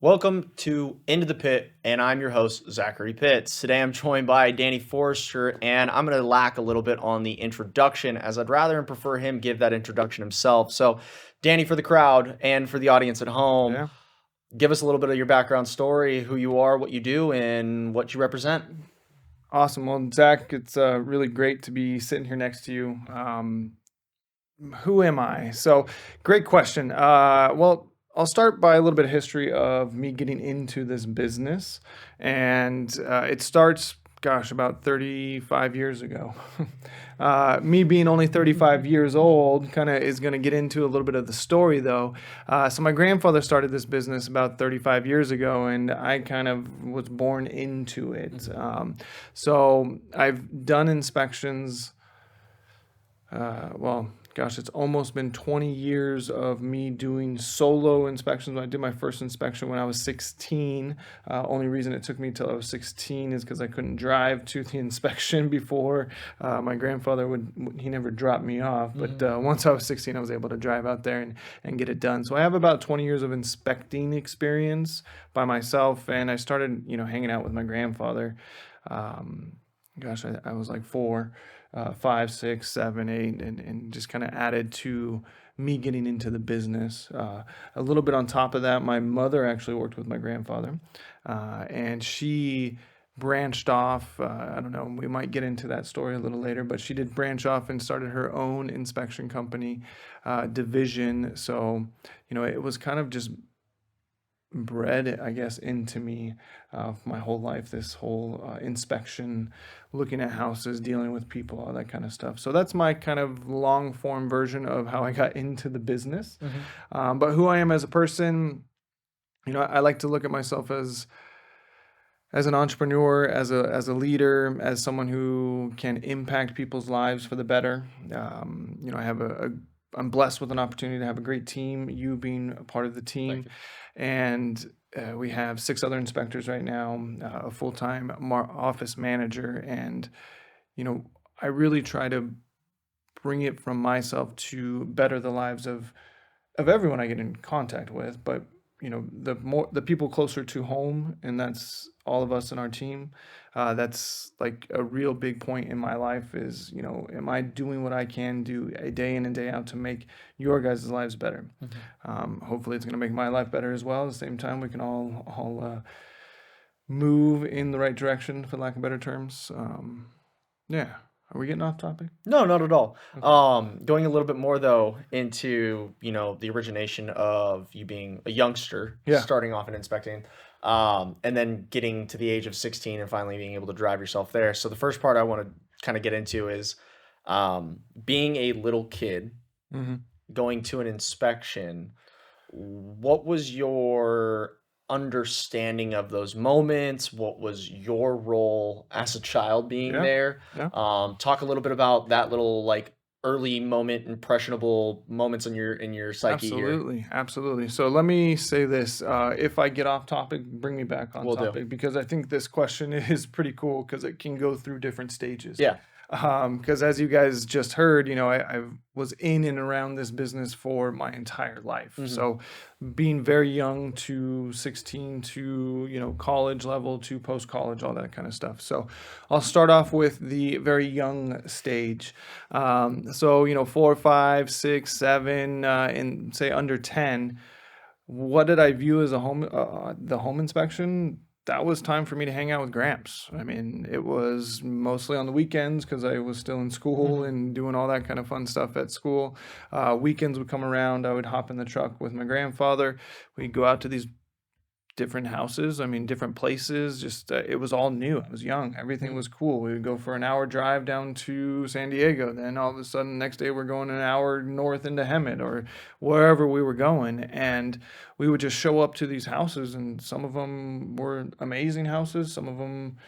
Welcome to Into the Pit, and I'm your host, Zachary Pitts. Today I'm joined by Danny Forster, and I'm going to lack a little bit on the introduction, as I'd rather and prefer him give that introduction himself. So, Danny, for the crowd and for the audience at home, Yeah. give us a little bit of your background story, who you are, what you do, and what you represent. Awesome. Well, Zach, it's really great to be sitting here next to you. Who am I? So, great question. Well, I'll start by a little bit of history of me getting into this business. And it starts, gosh, about 35 years ago. Me being only 35 years old kind of is going to get into a little bit of the story, though. So, my grandfather started this business about 35 years ago, and I kind of was born into it. So, I've done inspections. Well, gosh, it's almost been 20 years of me doing solo inspections. I did my first inspection when I was 16. Only reason it took me till I was 16 is because I couldn't drive to the inspection before. My grandfather he never dropped me off. But once I was 16, I was able to drive out there and get it done. So I have about 20 years of inspecting experience by myself. And I started, hanging out with my grandfather. Gosh, I was like 4, 5, 6, 7, 8, and just kind of added to me getting into the business. A little bit on top of that, my mother actually worked with my grandfather, and she branched off. I don't know, we might get into that story a little later, but she did branch off and started her own inspection company division. So, it was kind of just bred, I guess, into me my whole life, this whole inspection, looking at houses, dealing with people, all that kind of stuff. So that's my kind of long form version of how I got into the business. But who I am as a person, I like to look at myself as an entrepreneur, as a leader, as someone who can impact people's lives for the better. I have I'm blessed with an opportunity to have a great team, you being a part of the team. And we have 6 other inspectors right now, a full-time office manager. And, I really try to bring it from myself to better the lives of everyone I get in contact with, but the people closer to home, and that's all of us in our team. That's like a real big point in my life is, am I doing what I can do a day in and day out to make your guys' lives better? Hopefully it's going to make my life better as well. At the same time, we can all move in the right direction, for lack of better terms. Yeah. Are we getting off topic? No, not at all. Going a little bit more though into, the origination of you being a youngster, Yeah. starting off in inspecting, and then getting to the age of 16 and finally being able to drive yourself there. So the first part I want to kind of get into is being a little kid going to an inspection. What was your understanding of those moments? What was your role as a child being Yeah. there? Yeah. Talk a little bit about that little like early moment, impressionable moments in your psyche here. Absolutely. So let me say this. If I get off topic, bring me back on Will do. topic, because I think this question is pretty cool because it can go through different stages. Yeah. Because as you guys just heard, I was in and around this business for my entire life. So being very young to 16 to, college level to post-college, all that kind of stuff. So I'll start off with the very young stage. So, 4, 5, 6, 7, and say under 10, what did I view as the home inspection? That was time for me to hang out with Gramps. I mean, it was mostly on the weekends because I was still in school and doing all that kind of fun stuff at school. Weekends would come around. I would hop in the truck with my grandfather. We'd go out to these different houses. I mean, different places. Just it was all new. I was young. Everything was cool. We would go for an hour drive down to San Diego. Then all of a sudden, next day we're going an hour north into Hemet or wherever we were going, and we would just show up to these houses. And some of them were amazing houses. Some of them,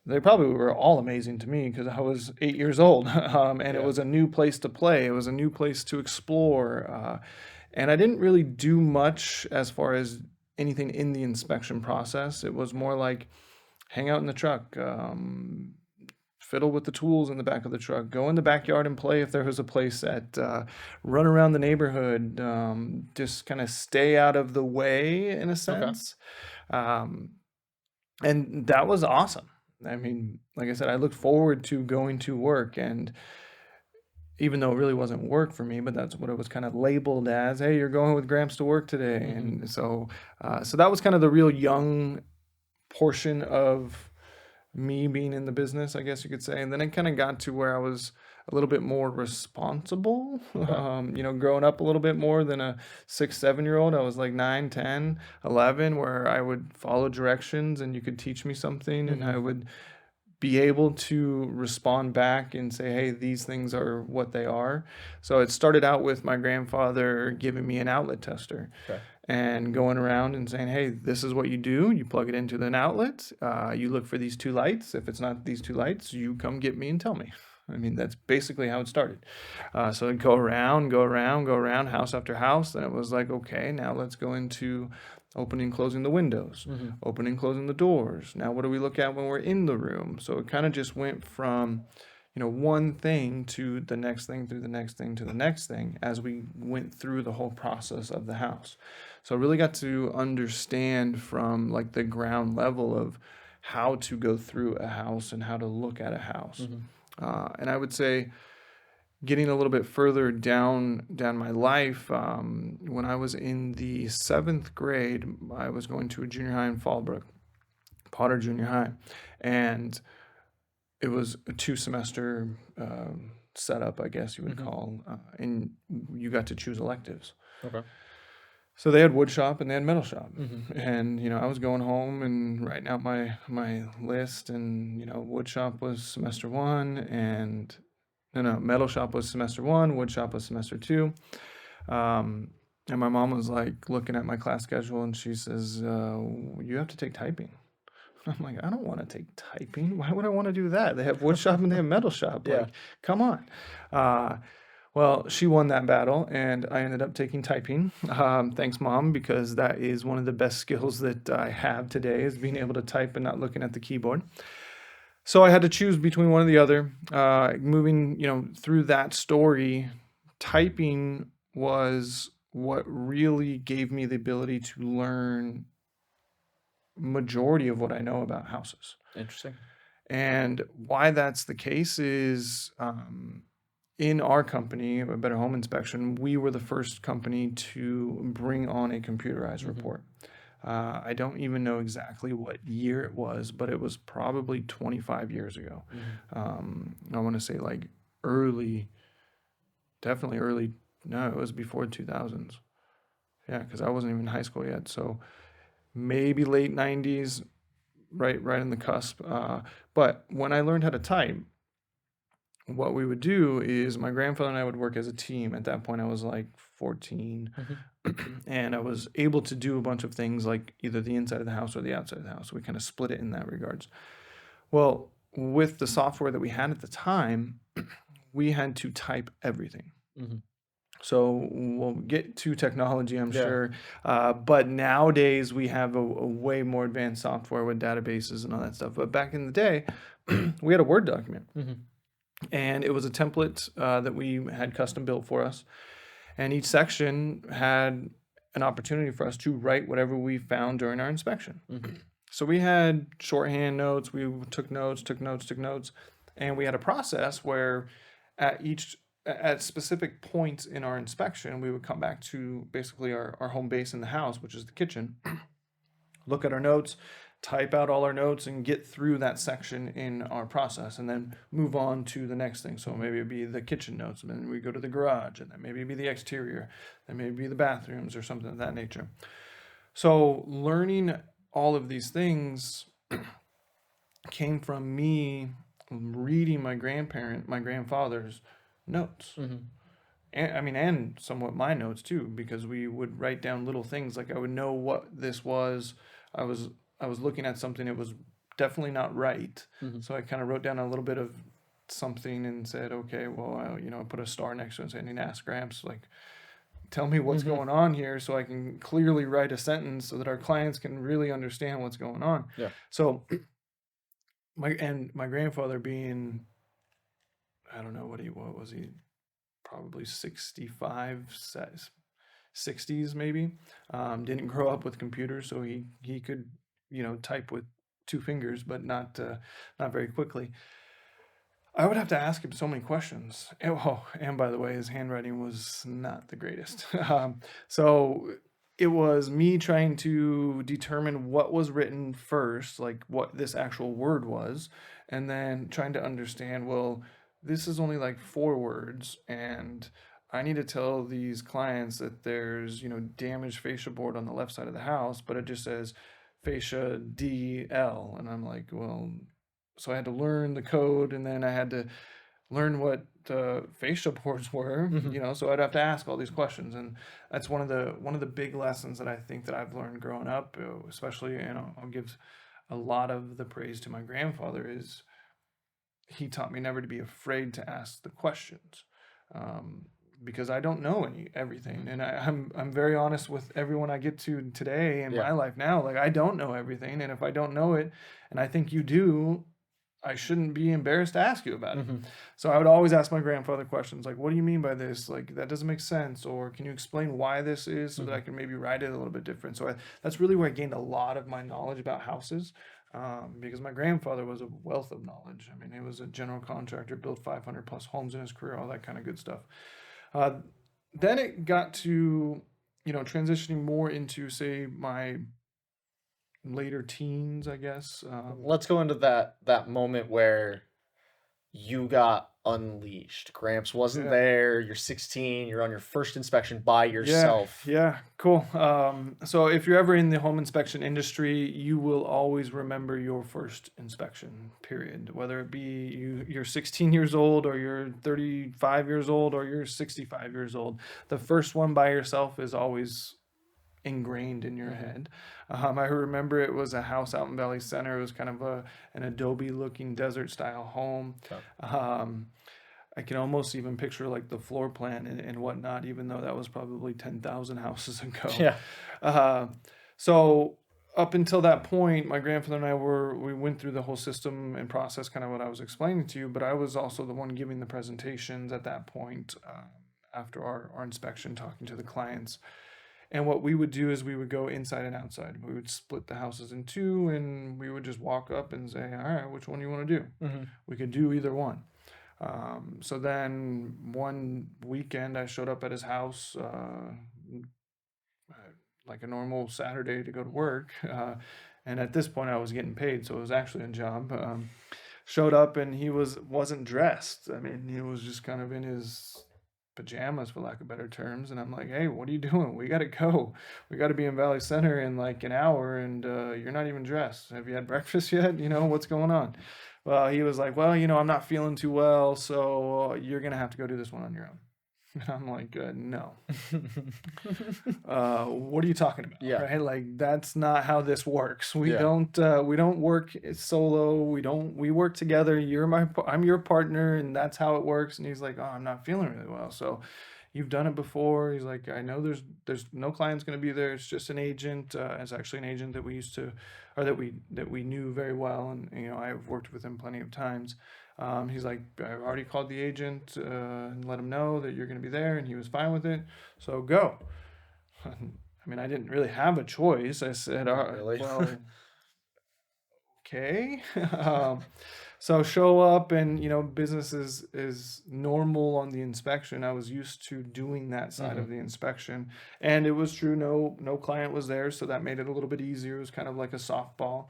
they probably were all amazing to me because I was 8 years old, and it was a new place to play. It was a new place to explore, and I didn't really do much as far as anything in the inspection process. It was more like hang out in the truck, fiddle with the tools in the back of the truck, go in the backyard and play if there was a play set, run around the neighborhood, just kind of stay out of the way in a Okay. sense. Um, and that was awesome. I mean, like I said, I looked forward to going to work, and even though it really wasn't work for me, but that's what it was kind of labeled as. Hey, you're going with Gramps to work today, and so that was kind of the real young portion of me being in the business, I guess you could say. And then it kind of got to where I was a little bit more responsible, Okay. growing up a little bit more than a 6, 7 year old. I was like 9, 10, 11, where I would follow directions and you could teach me something and I would be able to respond back and say, hey, these things are what they are. So it started out with my grandfather giving me an outlet tester. Okay. And going around and saying, hey, this is what you do. You plug it into an outlet. You look for these 2 lights. If it's not these 2 lights, you come get me and tell me. I mean, that's basically how it started. So I'd go around, house after house. Then it was like, okay, now let's go into opening and closing the windows, opening and closing the doors. Now, what do we look at when we're in the room? So it kind of just went from one thing to the next thing, through the next thing to the next thing as we went through the whole process of the house. So I really got to understand from like the ground level of how to go through a house and how to look at a house. And I would say getting a little bit further down my life, when I was in the 7th grade, I was going to a junior high in Fallbrook, Potter Junior High, and it was a 2 semester setup, I guess you would call, and you got to choose electives. Okay. So they had wood shop and they had metal shop, and I was going home and writing out my list, and wood shop was semester 1, and no, metal shop was semester 1, wood shop was semester 2. And my mom was like looking at my class schedule and she says, you have to take typing. I'm like, I don't want to take typing. Why would I want to do that? They have wood shop and they have metal shop. Yeah. Like, come on. Well, she won that battle and I ended up taking typing. Thanks, Mom, because that is one of the best skills that I have today, is being able to type and not looking at the keyboard. So I had to choose between one or the other. Moving, through that story, typing was what really gave me the ability to learn majority of what I know about houses. Interesting. And why that's the case is, in our company, a Better Home Inspection, we were the first company to bring on a computerized report. I don't even know exactly what year it was, but it was probably 25 years ago. I want to say like definitely early, no, it was before 2000s. Yeah, because I wasn't even in high school yet. So maybe late 90s, right in the cusp. But when I learned how to type, what we would do is my grandfather and I would work as a team. At that point, I was like 14, and I was able to do a bunch of things like either the inside of the house or the outside of the house. We kind of split it in that regards. Well, with the software that we had at the time, we had to type everything. So we'll get to technology, I'm sure. But nowadays we have a way more advanced software with databases and all that stuff. But back in the day, we had a Word document. And it was a template that we had custom built for us. And each section had an opportunity for us to write whatever we found during our inspection. So we had shorthand notes, we took notes, and we had a process where at specific points in our inspection, we would come back to basically our home base in the house, which is the kitchen, look at our notes, type out all our notes, and get through that section in our process, and then move on to the next thing. So maybe it'd be the kitchen notes, and then we go to the garage, and then maybe it'd be the exterior, and maybe it'd be the bathrooms or something of that nature. So learning all of these things came from me reading my grandfather's notes. And somewhat my notes too, because we would write down little things. Like I would know what this was. I was looking at something, it was definitely not right. So I kind of wrote down a little bit of something and said, okay, well, I put a star next to it and said, and ask Gramps, like, tell me what's going on here so I can clearly write a sentence so that our clients can really understand what's going on. Yeah. So my grandfather being, I don't know what was he, probably 65, 60s maybe. Didn't grow up with computers, so he could, type with two fingers, but not very quickly. I would have to ask him so many questions. And by the way, his handwriting was not the greatest. So it was me trying to determine what was written first, like what this actual word was, and then trying to understand, well, this is only like 4 words, and I need to tell these clients that there's, damaged fascia board on the left side of the house, but it just says fascia DL. And I'm like, well, so I had to learn the code, and then I had to learn what fascia boards were, so I'd have to ask all these questions. And that's one of the big lessons that I think that I've learned growing up, especially, I'll give a lot of the praise to my grandfather, is he taught me never to be afraid to ask the questions. Because I don't know everything, and I'm very honest with everyone I get to today in my life now. Like, I don't know everything, and if I don't know it, and I think you do, I shouldn't be embarrassed to ask you about it. So I would always ask my grandfather questions like, what do you mean by this? Like, that doesn't make sense. Or can you explain why this is, so that I can maybe write it a little bit different? So that's really where I gained a lot of my knowledge about houses, because my grandfather was a wealth of knowledge. I mean, he was a general contractor, built 500 plus homes in his career, all that kind of good stuff. Then it got to, transitioning more into, say, my later teens, I guess. Let's go into that moment where you got unleashed. Gramps wasn't there. You're 16. You're on your first inspection by yourself. Yeah, cool. So if you're ever in the home inspection industry, you will always remember your first inspection, period. Whether it be you're 16 years old, or you're 35 years old, or you're 65 years old, the first one by yourself is always ingrained in your head. I remember it was a house out in Valley Center. It was kind of an Adobe looking desert style home. I can almost even picture like the floor plan and whatnot, even though that was probably 10,000 houses ago. So up until that point, my grandfather and I we went through the whole system and process, kind of what I was explaining to you, but I was also the one giving the presentations at that point, after our inspection, talking to the clients. And what we would do is we would go inside and outside. We would split the houses in two, and we would just walk up and say, all right, which one do you want to do? We could do either one. So then one weekend I showed up at his house, like a normal Saturday to go to work. And at this point I was getting paid, so it was actually a job. Showed up, and he wasn't dressed. I mean, he was just kind of in his pajamas, for lack of better terms. And I'm like, hey, what are you doing? We got to go. We got to be in Valley Center in like an hour, and you're not even dressed. Have you had breakfast yet? What's going on? Well, he was like, well, I'm not feeling too well, so you're going to have to go do this one on your own. And I'm like, no. What are you talking about? Right? Like, that's not how this works. We don't work solo. We work together. I'm your partner, and that's how it works. And he's like, oh, I'm not feeling really well. So you've done it before. He's like, I know there's no client's going to be there. It's just an agent. It's actually an agent that we used to, or that we knew very well. And, I've worked with him plenty of times. He's like, I've already called the agent and let him know that you're going to be there, and he was fine with it. So go. I mean, I didn't really have a choice. I said, Really? Well, okay. So show up, and business is normal on the inspection. I was used to doing that side of the inspection, and it was true. No client was there, so that made it a little bit easier. It was kind of like a softball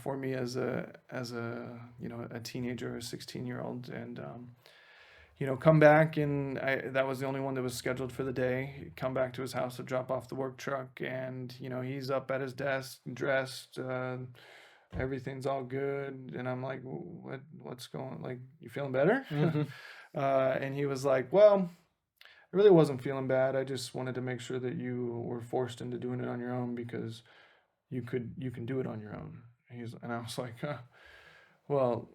for me as a a teenager, a 16-year-old, and come back, and that was the only one that was scheduled for the day. Come back to his house to drop off the work truck, and he's up at his desk, dressed. Everything's all good, and I'm like, what's going, like, you feeling better? And he was like, well, I really wasn't feeling bad. I just wanted to make sure that you were forced into doing it on your own, because you can do it on your own. And I was like, well,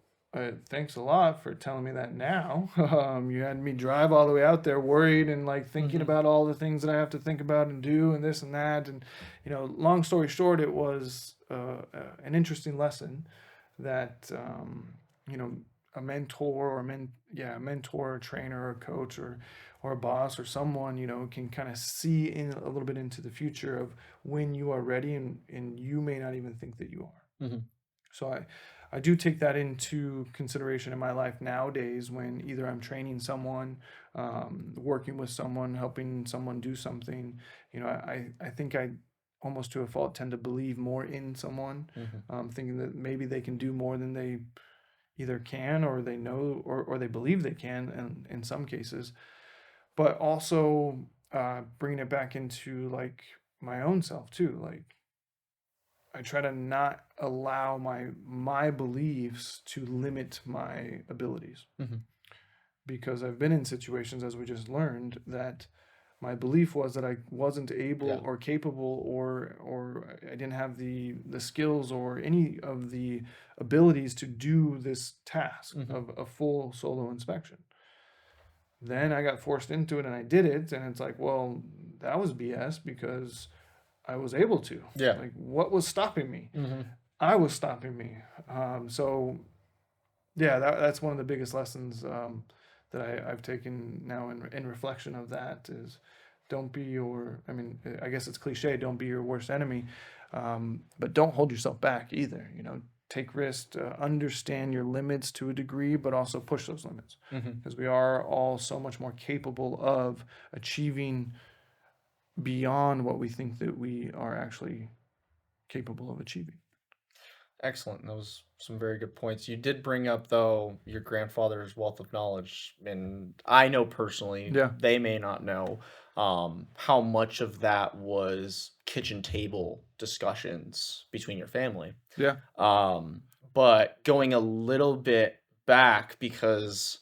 thanks a lot for telling me that now. You had me drive all the way out there worried, and like thinking about all the things that I have to think about and do, and this and that. And long story short, it was an interesting lesson. that you know, a mentor or a mentor, a trainer, or a coach, or a boss, or someone, you know, can kind of see in a little bit into the future of when you are ready, and you may not even think that you are. Mm-hmm. So I do take that into consideration in my life nowadays when either I'm training someone, working with someone, helping someone do something. You know, I think I almost to a fault tend to believe more in someone, Mm-hmm. thinking that maybe they can do more than they either can, or they know, or they believe they can, and in some cases. But also bringing it back into like my own self too. Like, I try to not allow my beliefs to limit my abilities, Mm-hmm. because I've been in situations, as we just learned, that my belief was that I wasn't able Yeah. or capable, or I didn't have the skills or any of the abilities to do this task Mm-hmm. of a full solo inspection. Then I got forced into it and I did it, and it's like, well, that was BS, because I was able to. Yeah. Like, what was stopping me? Mm-hmm. I was stopping me. So yeah, that's one of the biggest lessons that I've taken now in reflection of that is, don't be your, I mean, I guess it's cliche, don't be your worst enemy, but don't hold yourself back either. You know, take risks, understand your limits to a degree, but also push those limits, Mm-hmm. because we are all so much more capable of achieving beyond what we think that we are actually capable of achieving. Excellent. That was some very good points. You did bring up, though, your grandfather's wealth of knowledge, and I know personally, Yeah. they may not know how much of that was kitchen table discussions between your family. Yeah. But going a little bit back, because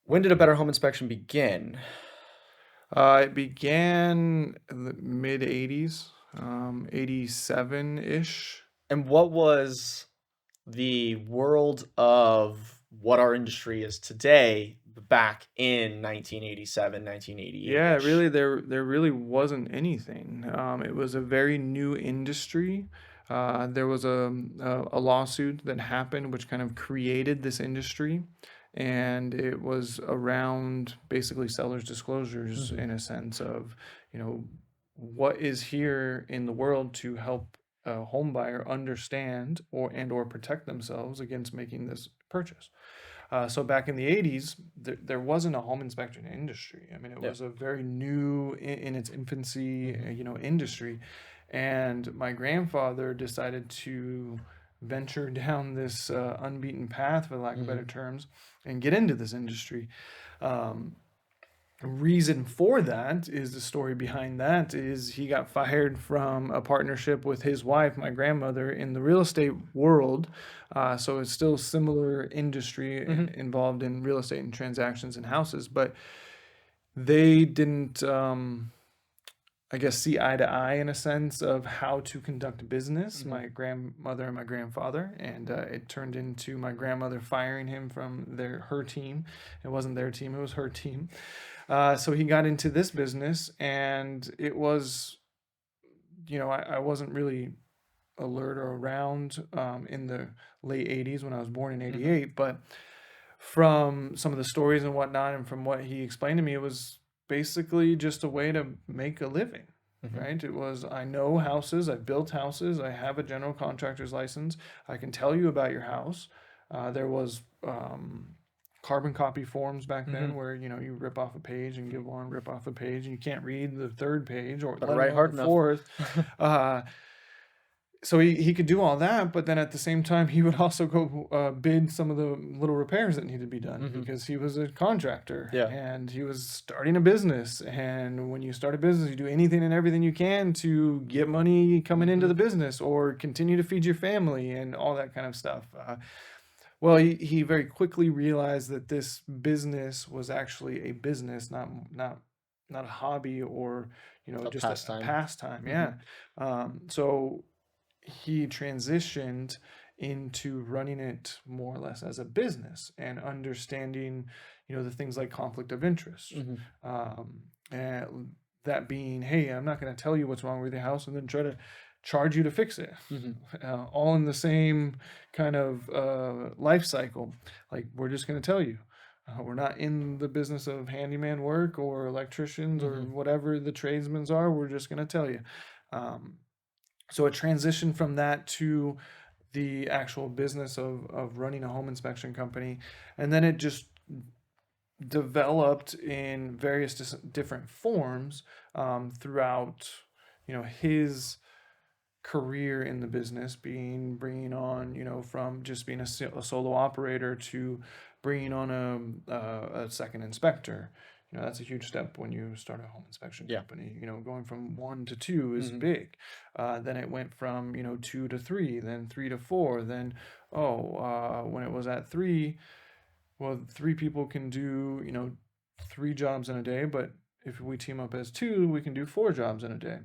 when did a better home inspection begin? It began in the mid 80s, 87 ish. And what was the world of what our industry is today back in 1987, 1988 Yeah, ish? really, there really wasn't anything. It was a very new industry. There was a lawsuit that happened, which kind of created this industry, and it was around basically sellers' disclosures, Mm-hmm. in a sense of, you know, what is here in the world to help a home buyer understand or protect themselves against making this purchase. So back in the 80s, there wasn't a home inspection industry. I mean, it Yeah. was a very new, in its infancy, Mm-hmm. you know, industry. And my grandfather decided to venture down this unbeaten path, for lack of better Mm-hmm. terms, and get into this industry. Um, Reason for that is, the story behind that is, he got fired from a partnership with his wife, my grandmother, in the real estate world. So it's still similar industry Mm-hmm. involved in real estate and transactions and houses, but they didn't, I guess, see eye to eye in a sense of how to conduct business, Mm-hmm. my grandmother and my grandfather, and it turned into my grandmother firing him from her team. It wasn't their team; it was her team. So he got into this business, and it was, you know, I wasn't really alert or around in the late 80s when I was born in Mm-hmm. 88, but from some of the stories and whatnot, and from what he explained to me, it was basically just a way to make a living. Mm-hmm. Right? It was, I know houses, I've built houses, I have a general contractor's license, I can tell you about your house. There was carbon copy forms back Mm-hmm. then where, you know, you rip off a page and give one, rip off a page, and you can't read the third page, or But let write alone hard the enough. fourth. Uh, so he could do all that, but then at the same time, he would also go bid some of the little repairs that needed to be done, Mm-hmm. because he was a contractor Yeah. and he was starting a business. And when you start a business, you do anything and everything you can to get money coming into Mm-hmm. the business, or continue to feed your family and all that kind of stuff. Well, he very quickly realized that this business was actually a business, not a hobby, or, you know, A just a pastime. pastime. Mm-hmm. Yeah. So he transitioned into running it more or less as a business, and understanding, you know, the things like conflict of interest. Mm-hmm. And that being, hey, I'm not going to tell you what's wrong with your house and then try to charge you to fix it, all in the same kind of life cycle. Like, we're just going to tell you. We're not in the business of handyman work or electricians or whatever the tradesmen are. We're just going to tell you. So a transition from that to the actual business of running a home inspection company. And then it just developed in various different forms throughout, his career in the business, bringing on, from just being a solo operator to bringing on a second inspector. That's a huge step when you start a home inspection company. Going from 1 to 2 is big. Then it went from 2 to 3, then 3 to 4. Then when it was at 3, well, 3 people can do 3 jobs in a day. But if we team up as 2, we can do 4 jobs in a day.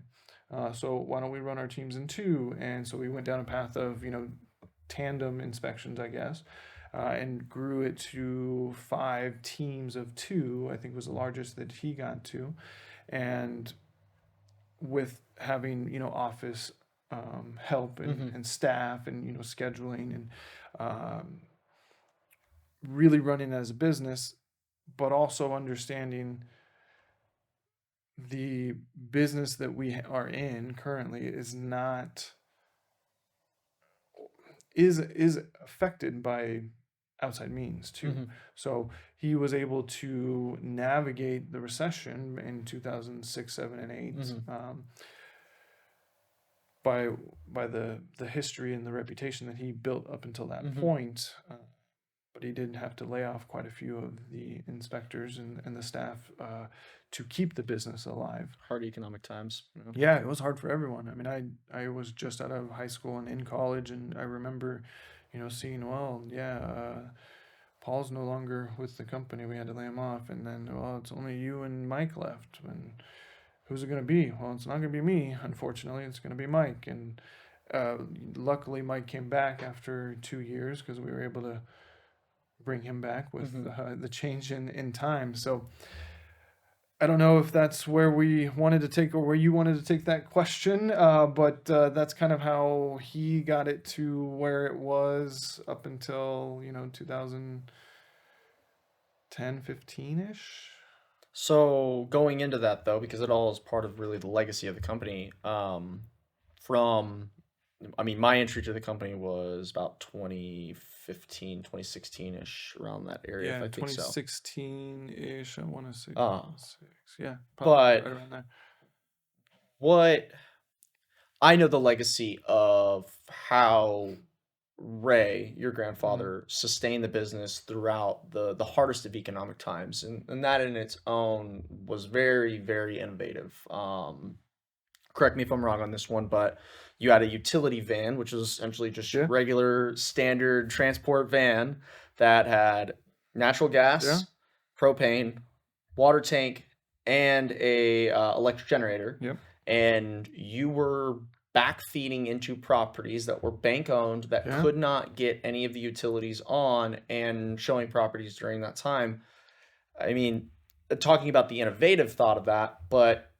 So why don't we run our teams in 2? And so we went down a path of tandem inspections, I guess. And grew it to 5 teams of 2, I think was the largest that he got to. And with having, office help and staff and, scheduling and really running as a business, but also understanding the business that we are in currently is affected by outside means too. So he was able to navigate the recession in 2006, 7, and 8 by the history and the reputation that he built up until that point. But he did have to lay off quite a few of the inspectors and the staff to keep the business alive. Hard economic times. Yeah, it was hard for everyone. I mean, I was just out of high school and in college, and I remember, seeing, Paul's no longer with the company. We had to lay him off, and then, it's only you and Mike left. And who's it going to be? Well, it's not going to be me, unfortunately. It's going to be Mike. And luckily, Mike came back after 2 years because we were able to bring him back with the change in time. So I don't know if that's where we wanted to take or where you wanted to take that question, but that's kind of how he got it to where it was up until 2010, 15-ish. So going into that, though, because it all is part of really the legacy of the company, my entry to the company was about 2015, 2016-ish, around that area, Yeah, if I think so. 2016-ish, I want to say. Yeah, But right around there. What I know the legacy of how Ray, your grandfather, sustained the business throughout the hardest of economic times, and that in its own was very, very innovative. Correct me if I'm wrong on this one, but you had a utility van, which was essentially just your regular standard transport van that had natural gas, propane, water tank, and a electric generator. Yep. And you were backfeeding into properties that were bank owned that could not get any of the utilities on, and showing properties during that time. I mean, talking about the innovative thought of that, but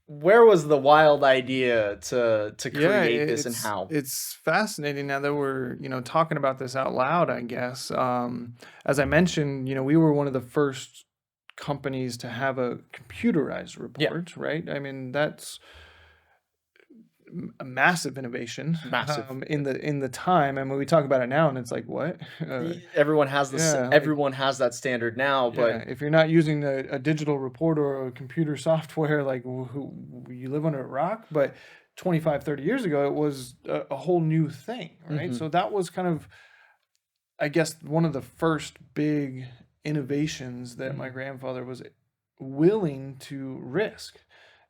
where was the wild idea to create this, and how? It's fascinating now that we're, talking about this out loud, I guess. As I mentioned, we were one of the first companies to have a computerized report, right? I mean, that's a massive innovation. In the time. And when we talk about it now, and it's like, what? Everyone has everyone has that standard now, but if you're not using a digital report or a computer software, like, you live under a rock. But 25, 30 years ago, it was a whole new thing, right? So that was kind of, I guess, one of the first big innovations that my grandfather was willing to risk.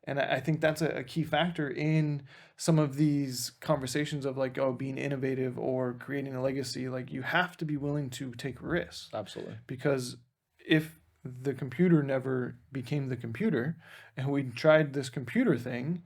And I think that's a key factor in some of these conversations of like, being innovative or creating a legacy. Like, you have to be willing to take risks. Absolutely. Because if the computer never became the computer and we tried this computer thing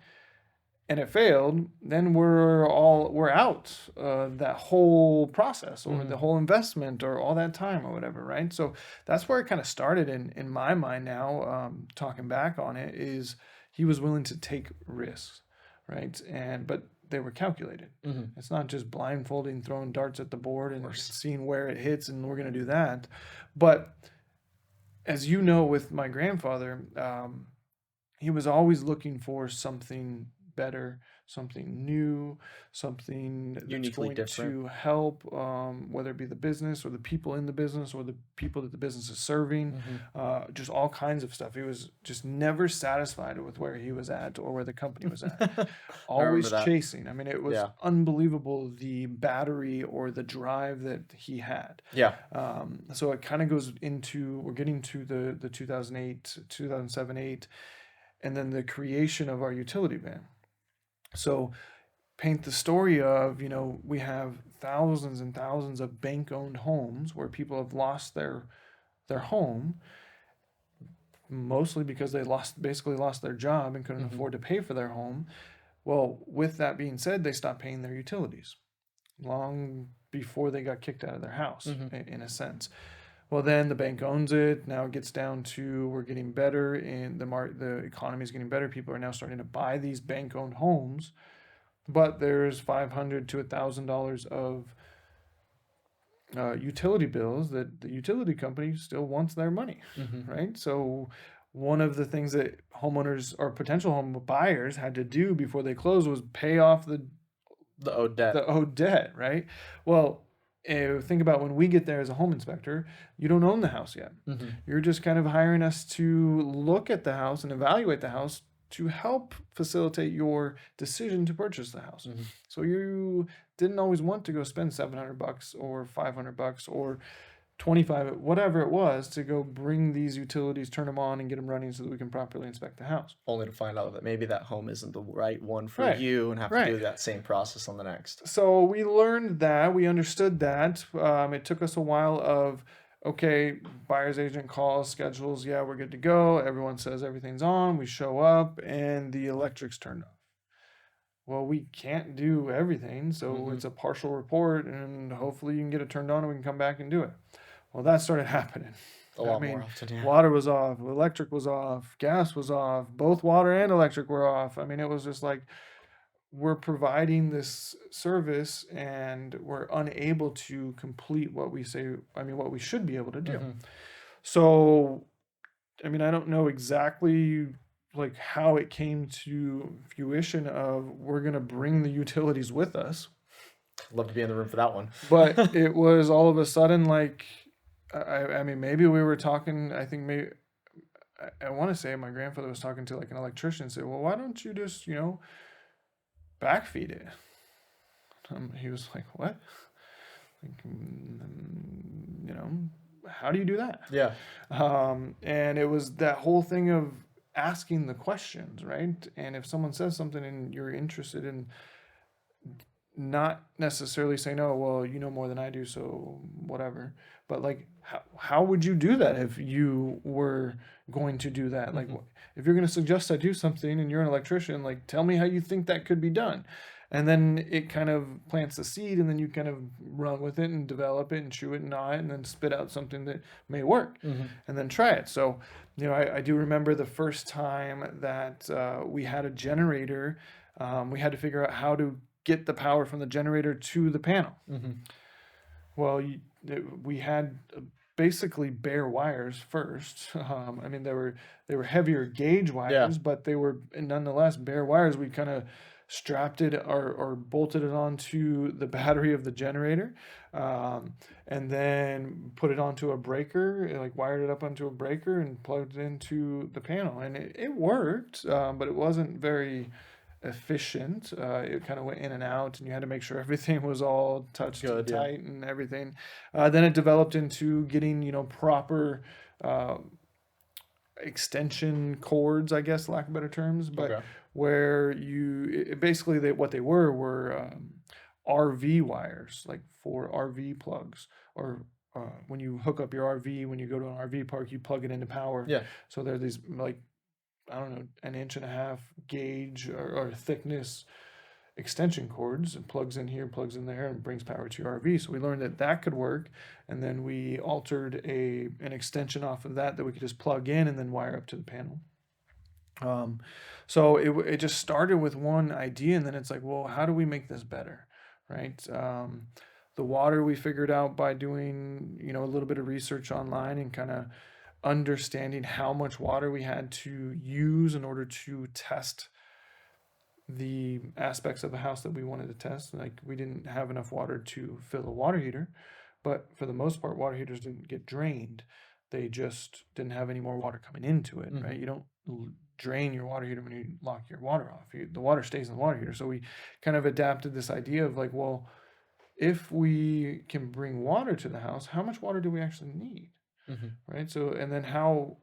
and it failed, then we're out that whole process or the whole investment or all that time or whatever, right? So that's where it kind of started in my mind now, talking back on it, is he was willing to take risks. right? But they were calculated. It's not just blindfolding, throwing darts at the board and seeing where it hits, and we're going to do that. But as you know, with my grandfather, he was always looking for something better, something new, something that's Uniquely going different. to help, whether it be the business or the people in the business or the people that the business is serving, just all kinds of stuff. He was just never satisfied with where he was at or where the company was at. I remember Always that. chasing. I mean, it was Yeah. unbelievable, the battery or the drive that he had. Yeah. So it kind of goes into, we're getting to the 2008, 2007, 8, and then the creation of our utility van. So paint the story of, we have thousands and thousands of bank-owned homes where people have lost their home, mostly because they basically lost their job and couldn't afford to pay for their home. Well, with that being said, they stopped paying their utilities long before they got kicked out of their house, in a sense. Well, then the bank owns it. Now it gets down to, we're getting better, and the economy is getting better. People are now starting to buy these bank-owned homes, but there's $500 to $1,000 of utility bills that the utility company still wants their money, right? So one of the things that homeowners or potential home buyers had to do before they closed was pay off the owed debt, right? Well, think about when we get there as a home inspector, you don't own the house yet. You're just kind of hiring us to look at the house and evaluate the house to help facilitate your decision to purchase the house. So you didn't always want to go spend $700 or $500 or 25, whatever it was, to go bring these utilities, turn them on and get them running so that we can properly inspect the house. Only to find out that maybe that home isn't the right one for you and have to do that same process on the next. So we learned that, we understood that. It took us a while of, okay, buyer's agent calls, schedules, yeah, we're good to go. Everyone says everything's on. We show up and the electric's turned off. Well, we can't do everything, so it's a partial report, and hopefully you can get it turned on and we can come back and do it. Well, that started happening. A lot more often, yeah. Water was off, electric was off, gas was off, both water and electric were off. I mean, it was just like, we're providing this service and we're unable to complete what we should be able to do. So, I mean, I don't know exactly like how it came to fruition of, we're going to bring the utilities with us. Love to be in the room for that one. But it was all of a sudden, like, I mean, maybe we were talking, I think maybe, I want to say my grandfather was talking to like an electrician and said, well, why don't you just, backfeed it? He was like, what? Like, how do you do that? Yeah. And it was that whole thing of asking the questions, right? And if someone says something and you're interested in, not necessarily saying, oh, well, you know more than I do, so whatever. But like, how would you do that if you were going to do that? Like, if you're going to suggest I do something and you're an electrician, like, tell me how you think that could be done. And then it kind of plants the seed, and then you kind of run with it and develop it and chew it and gnaw it and then spit out something that may work and then try it. So, I do remember the first time that we had a generator. We had to figure out how to get the power from the generator to the panel. Well, we had basically bare wires first. I mean, they were heavier gauge wires, but they were nonetheless bare wires. We kind of strapped it or bolted it onto the battery of the generator, and then put it onto a breaker, like wired it up onto a breaker and plugged it into the panel. And it worked, but it wasn't very efficient. It kind of went in and out, and you had to make sure everything was all touched Good, tight and everything. Then it developed into getting, proper extension cords, I guess, lack of better terms, but where basically what they were RV wires, like for RV plugs, or when you hook up your RV, when you go to an RV park, you plug it into power. Yeah. So there are these, like, I don't know, 1.5 inch gauge or thickness extension cords, and plugs in here, plugs in there, and brings power to your RV. So we learned that could work, and then we altered an extension off of that we could just plug in and then wire up to the panel. Um, so it just started with one idea, and then it's like, well, how do we make this better, right? The water we figured out by doing, a little bit of research online and kind of understanding how much water we had to use in order to test the aspects of the house that we wanted to test. Like we didn't have enough water to fill a water heater, but for the most part, water heaters didn't get drained. They just didn't have any more water coming into it, right? You don't drain your water heater when you lock your water off. The water stays in the water heater. So we kind of adapted this idea of like, well, if we can bring water to the house, how much water do we actually need? Right? So, and then how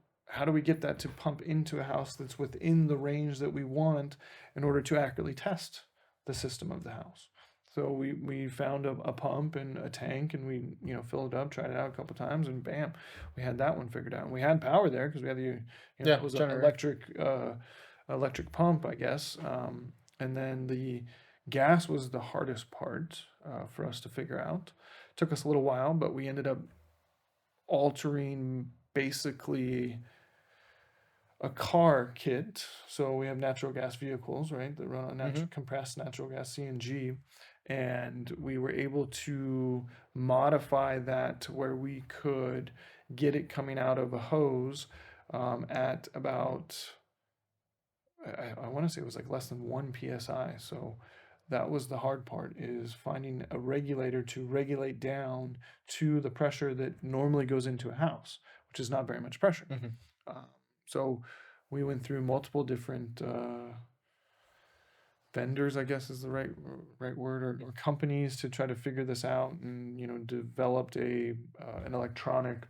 do we get that to pump into a house that's within the range that we want in order to accurately test the system of the house? So we found a pump and a tank, and we filled it up, tried it out a couple times, and bam, we had that one figured out. And we had power there because we had it was an electric pump, I guess. And then the gas was the hardest part for us to figure out. Took us a little while, but we ended up altering basically a car kit. So we have natural gas vehicles, right, that run on compressed natural gas, CNG, and we were able to modify that to where we could get it coming out of a hose at about, I want to say it was like less than 1 psi. So that was the hard part, is finding a regulator to regulate down to the pressure that normally goes into a house, which is not very much pressure. So we went through multiple different vendors, I guess is the right word, or companies to try to figure this out, and developed an electronic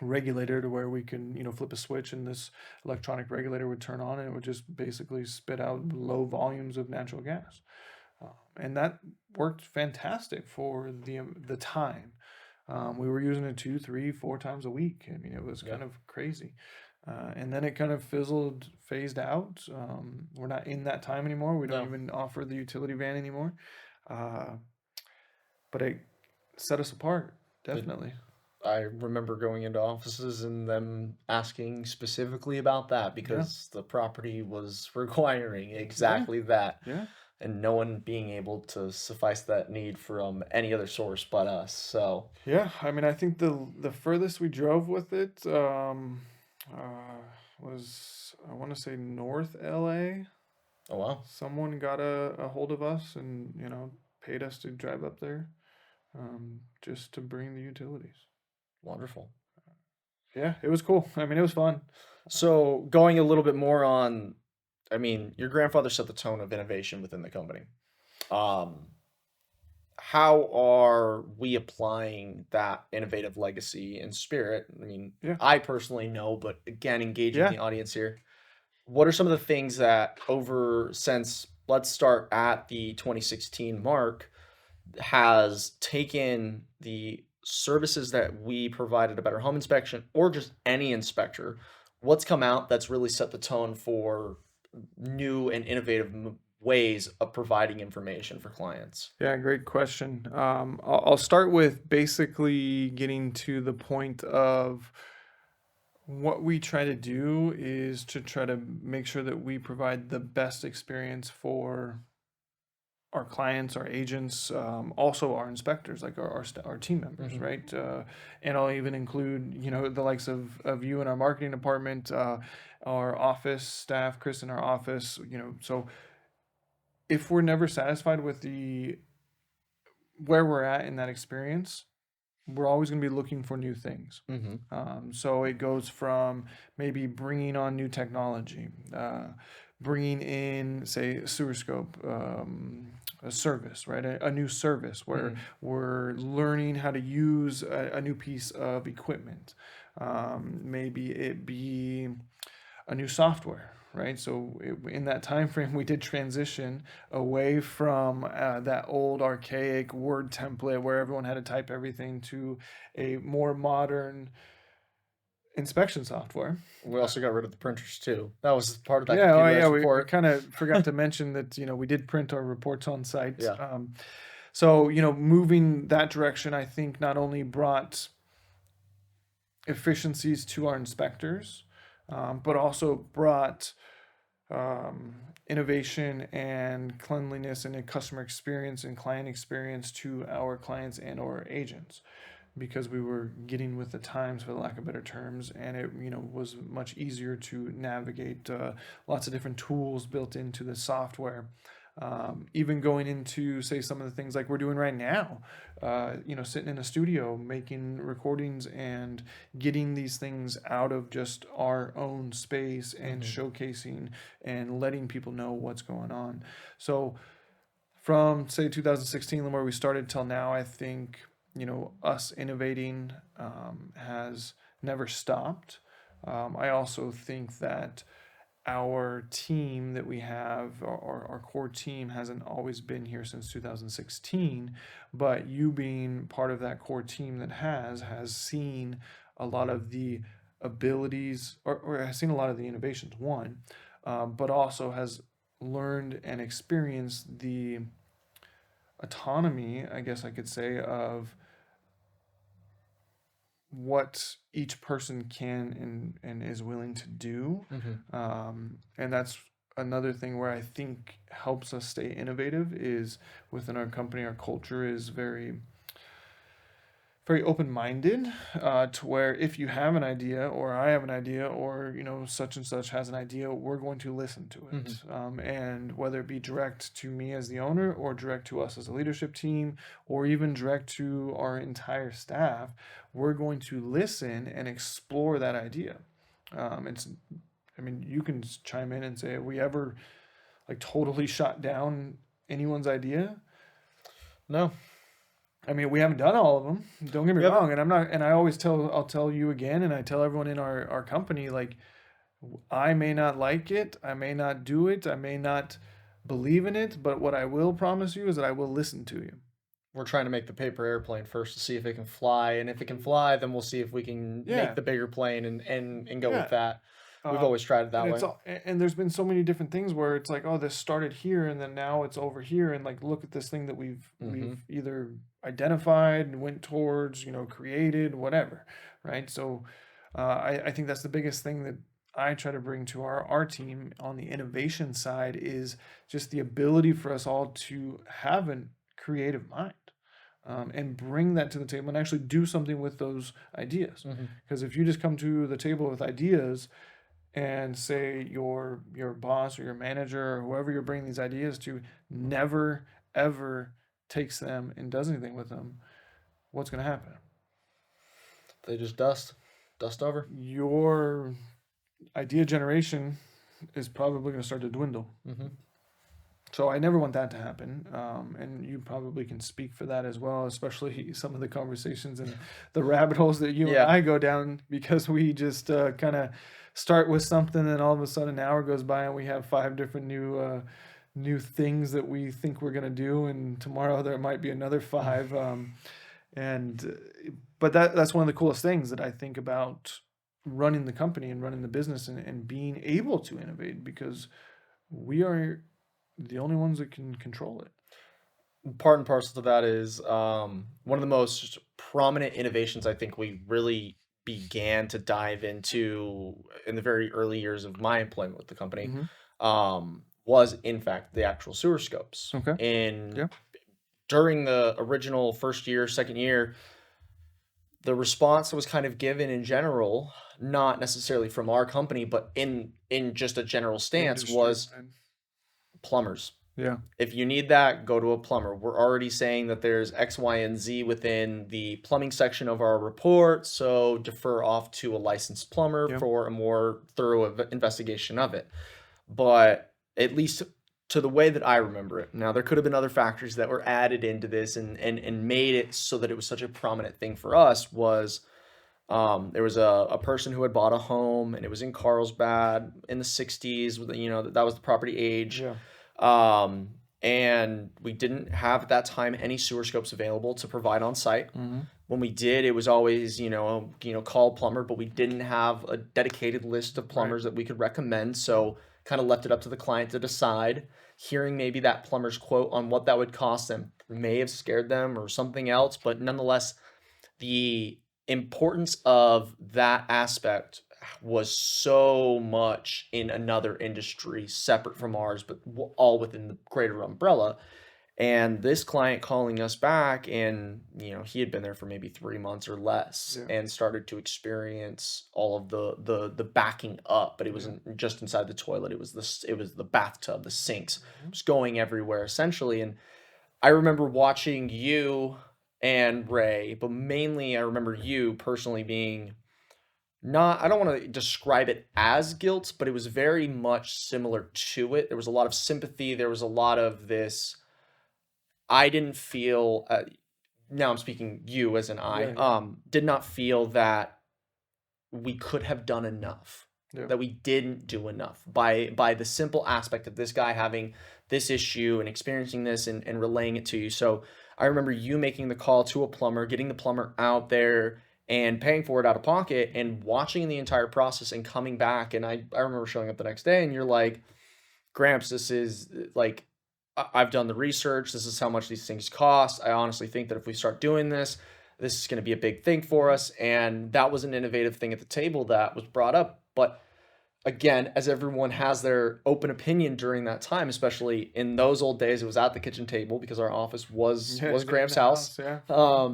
regulator to where we can flip a switch, and this electronic regulator would turn on, and it would just basically spit out low volumes of natural gas, and that worked fantastic for the time. We were using it 2, 3, 4 times a week. I mean, it was kind of crazy. And then it kind of phased out. We're not in that time anymore. We don't even offer the utility van anymore. But it set us apart, definitely. I remember going into offices and them asking specifically about that because the property was requiring exactly that. Yeah. And no one being able to suffice that need from any other source but us. So yeah, I mean, I think the furthest we drove with it was, I want to say, North LA. Oh wow! Someone got a hold of us and paid us to drive up there, just to bring the utilities. Wonderful. Yeah, it was cool. I mean, it was fun. So going a little bit more on, I mean, your grandfather set the tone of innovation within the company. How are we applying that innovative legacy and spirit? I mean, I personally know, but again, engaging the audience here. What are some of the things that since let's start at the 2016 mark, has taken the services that we provided, a better home inspection or just any inspector, what's come out that's really set the tone for new and innovative ways of providing information for clients? Yeah, great question. I'll start with basically getting to the point of what we try to do is to try to make sure that we provide the best experience for our clients, our agents, also our inspectors, like our team members, right? And I'll even include, the likes of you in our marketing department, our office staff, Chris in our office, so if we're never satisfied with where we're at in that experience, we're always going to be looking for new things. So it goes from maybe bringing on new technology, bringing in, say, sewer scope, a service, right? A new service where we're learning how to use a new piece of equipment. Maybe it be a new software, right? So in that time frame, we did transition away from that old archaic Word template where everyone had to type everything to a more modern inspection software. We also got rid of the printers too. That was part of that. We kind of forgot to mention that we did print our reports on site. Yeah. So moving that direction, I think not only brought efficiencies to our inspectors, but also brought innovation and cleanliness and a customer experience and client experience to our clients and or agents, because we were getting with the times, for the lack of better terms, and it was much easier to navigate. Lots of different tools built into the software. Even going into, say, some of the things like we're doing right now, sitting in a studio making recordings and getting these things out of just our own space and showcasing and letting people know what's going on. So from, say, 2016, where we started, till now, I think us innovating has never stopped. I also think that our team that we have, our core team, hasn't always been here since 2016, but you being part of that core team that has seen a lot of the abilities, or has seen a lot of the innovations, one, but also has learned and experienced the autonomy, I guess I could say, of what each person can and is willing to do. And that's another thing where I think helps us stay innovative, is within our company, our culture is very very open-minded, to where if you have an idea, or I have an idea, or such and such has an idea, we're going to listen to it. And whether it be direct to me as the owner, or direct to us as a leadership team, or even direct to our entire staff, we're going to listen and explore that idea. It's I mean, you can chime in and say, have we ever like totally shot down anyone's idea? No, I mean, we haven't done all of them. Don't get me we haven't. wrong. And I'll tell you again, and I tell everyone in our company, like, I may not like it, I may not do it, I may not believe in it, but what I will promise you is that I will listen to you. We're trying to make the paper airplane first to see if it can fly, and if it can fly, then we'll see if we can Yeah, make the bigger plane and go with yeah. that. We've always tried it that And way. and there's been so many different things where it's like, oh, this started here and then now it's over here, and like, look at this thing that we've either identified, went towards, created, whatever, right? So I think that's the biggest thing that I try to bring to our team on the innovation side, is just the ability for us all to have a creative mind, and bring that to the table and actually do something with those ideas. Because if you just come to the table with ideas, and say your boss or your manager or whoever you're bringing these ideas to never ever takes them and does anything with them, what's going to happen? They just dust over. Your idea generation is probably going to start to dwindle. So I never want that to happen, and you probably can speak for that as well, especially some of the conversations and the rabbit holes that you and I go down, because we just kind of start with something, and all of a sudden an hour goes by and we have 5 different new things that we think we're gonna do, and tomorrow there might be another 5. And but that's one of the coolest things that I think about running the company and running the business, and being able to innovate, because we are the only ones that can control it. Part and parcel to that is one of the most prominent innovations I think we really began to dive into in the very early years of my employment with the company, was in fact the actual sewer scopes. Okay. And Yeah. during the original first year, second year, the response that was kind of given in general, not necessarily from our company, but in just a general stance, Industry, was man. plumbers. Yeah. If you need that, go to a plumber. We're already saying that there's X, Y, and Z within the plumbing section of our report, so defer off to a licensed plumber Yep. for a more thorough investigation of it. But at least to the way that I remember it. Now, there could have been other factors that were added into this and made it so that it was such a prominent thing for us. Was there was a person who had bought a home, and it was in Carlsbad in the 60s. That was the property age. Yeah. And we didn't have at that time any sewer scopes available to provide on site. Mm-hmm. When we did, it was always, call plumber, but we didn't have a dedicated list of plumbers that we could recommend. So kind of left it up to the client to decide. Hearing maybe that plumber's quote on what that would cost them may have scared them or something else, but nonetheless, the importance of that aspect was so much in another industry separate from ours, but all within the greater umbrella. And this client calling us back, and he had been there for maybe 3 months or less, Yeah. and started to experience all of the backing up. But it Yeah. wasn't just inside the toilet; it was the bathtub, the sinks, Mhm. just going everywhere essentially. And I remember watching you and Ray, but mainly I remember you personally being not, I don't want to describe it as guilt, but it was very much similar to it. There was a lot of sympathy. There was a lot of this. I didn't feel, now I'm speaking you as an I, Yeah. Yeah. did not feel that we could have done enough, Yeah. that we didn't do enough by the simple aspect of this guy having this issue and experiencing this and relaying it to you. So I remember you making the call to a plumber, getting the plumber out there and paying for it out of pocket and watching the entire process and coming back. And I remember showing up the next day and you're like, Gramps, this is like, I've done the research. This is how much these things cost. I honestly think that if we start doing this, this is going to be a big thing for us. And that was an innovative thing at the table that was brought up. But again, as everyone has their open opinion during that time, especially in those old days, it was at the kitchen table because our office was Yeah. was In Gramps' the house. house. Yeah.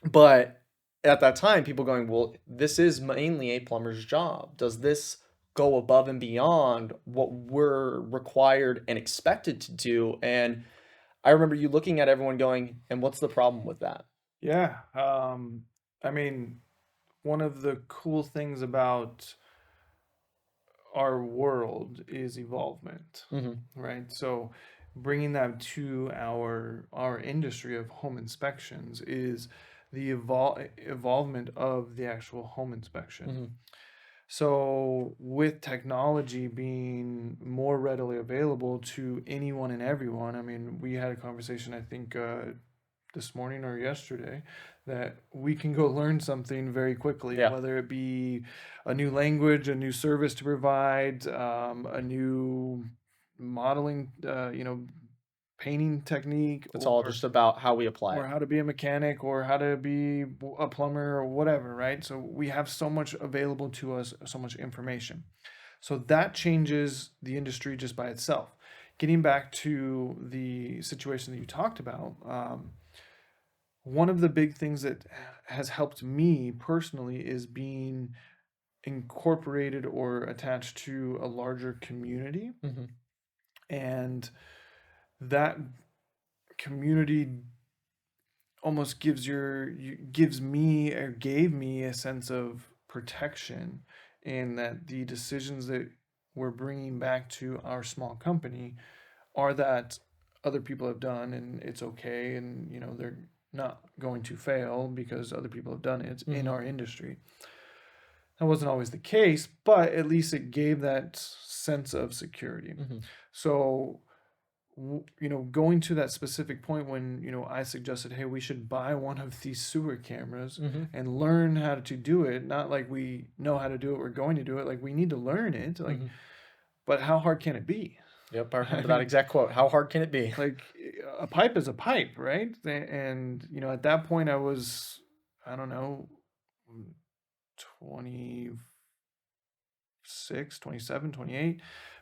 But at that time, people going, well, this is mainly a plumber's job. Does this go above and beyond what we're required and expected to do? And I remember you looking at everyone going, and what's the problem with that? Yeah. I mean, one of the cool things about our world is evolvement, Mm-hmm. right? So bringing that to our industry of home inspections is the evolvement of the actual home inspection. Mm-hmm. So with technology being more readily available to anyone and everyone, I mean, we had a conversation, I think, this morning or yesterday, that we can go learn something very quickly, Yeah. whether it be a new language, a new service to provide, a new modeling, painting technique, It's all just about how we apply or it. how to be a mechanic or how to be a plumber or whatever, right? So we have so much available to us, so much information. So that changes the industry just by itself. Getting back to the situation that you talked about, one of the big things that has helped me personally is being incorporated or attached to a larger community. Mm-hmm. And that community almost gives me or gave me a sense of protection in that the decisions that we're bringing back to our small company are that other people have done and it's okay, and they're not going to fail because other people have done it in Mm-hmm. our industry. That wasn't always the case, but at least it gave that sense of security. Mm-hmm. So going to that specific point when I suggested, hey, we should buy one of these sewer cameras Mm-hmm. and learn how to do it. Not like we know how to do it, we're going to do it. Like we need to learn it. Like, Mm-hmm. but how hard can it be? Yep, I I remember that mean, exact quote. How hard can it be? like a pipe is a pipe, right? And at that point, I was, I don't know, 26, 27, 28.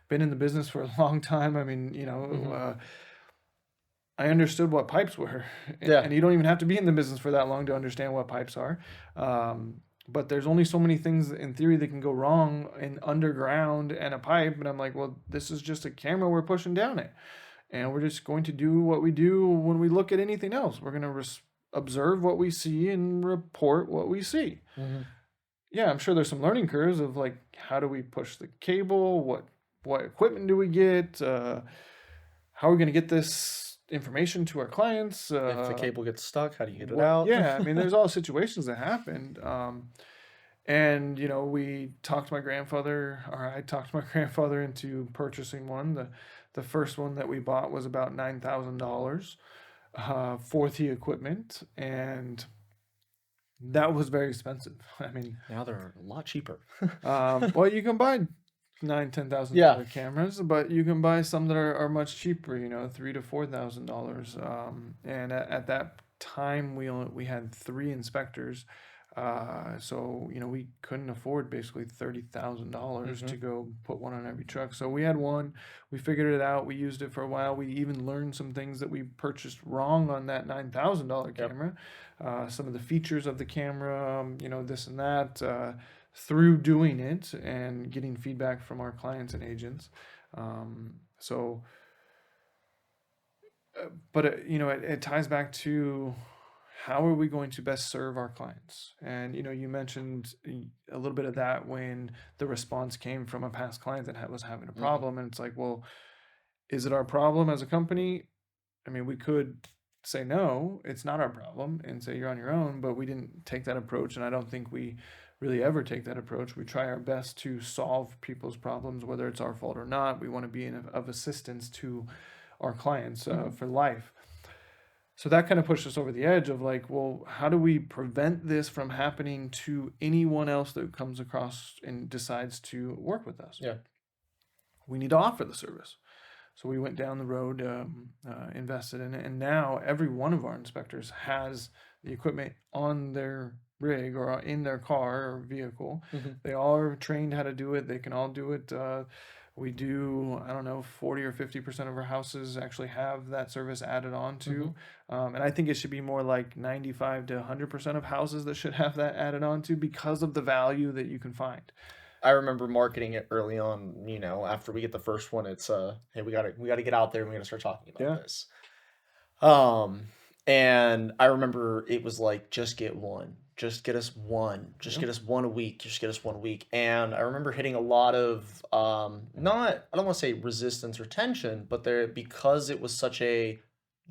Been in the business for a long time. I mean, Mm-hmm. I understood what pipes were, Yeah. and you don't even have to be in the business for that long to understand what pipes are. But there's only so many things in theory that can go wrong in underground and a pipe. And I'm like, well, this is just a camera we're pushing down it, and we're just going to do what we do when we look at anything else. We're going to observe what we see and report what we see. Mm-hmm. Yeah, I'm sure there's some learning curves of like, how do we push the cable? What equipment do we get? How are we going to get this information to our clients? If the cable gets stuck, how do you get it out? Yeah, I mean, there's all situations that happened. And we talked to my grandfather, or I talked to my grandfather into purchasing one. The first one that we bought was about $9,000 for the equipment, and that was very expensive. I mean, Now they're a lot cheaper. well, you can buy $9,000-10,000 Yeah. cameras, but you can buy some that are much cheaper. $3,000 to $4,000. And at that time, we had 3 inspectors. So, we couldn't afford basically $30,000 to Mm-hmm. go put one on every truck. So we had one, we figured it out, we used it for a while. We even learned some things that we purchased wrong on that $9,000 Yep. camera. Some of the features of the camera, this and that, through doing it and getting feedback from our clients and agents. So, but it ties back to how are we going to best serve our clients? And you mentioned a little bit of that when the response came from a past client that was having a Mm-hmm. problem, and it's like, well, is it our problem as a company? I mean, we could say no, it's not our problem, and say you're on your own, but we didn't take that approach, and I don't think we really ever take that approach. We try our best to solve people's problems, whether it's our fault or not. We want to be of assistance to our clients Mm-hmm. for life. So that kind of pushed us over the edge of like, well, how do we prevent this from happening to anyone else that comes across and decides to work with us? Yeah. We need to offer the service. So we went down the road, invested in it, and now every one of our inspectors has the equipment on their rig or in their car or vehicle. Mm-hmm. They all are trained how to do it. They can all do it. We do, I don't know, 40 or 50% of our houses actually have that service added on Mm-hmm. to. And I think it should be more like 95 to 100% of houses that should have that added on to because of the value that you can find. I remember marketing it early on, after we get the first one, it's hey, we gotta get out there and we gotta start talking about Yeah. this. Um, and I remember it was like, just get one, just get us one, just Yep. get us one a week, just get us one a week. And I remember hitting a lot of not, I don't want to say resistance or tension, but there, because it was such a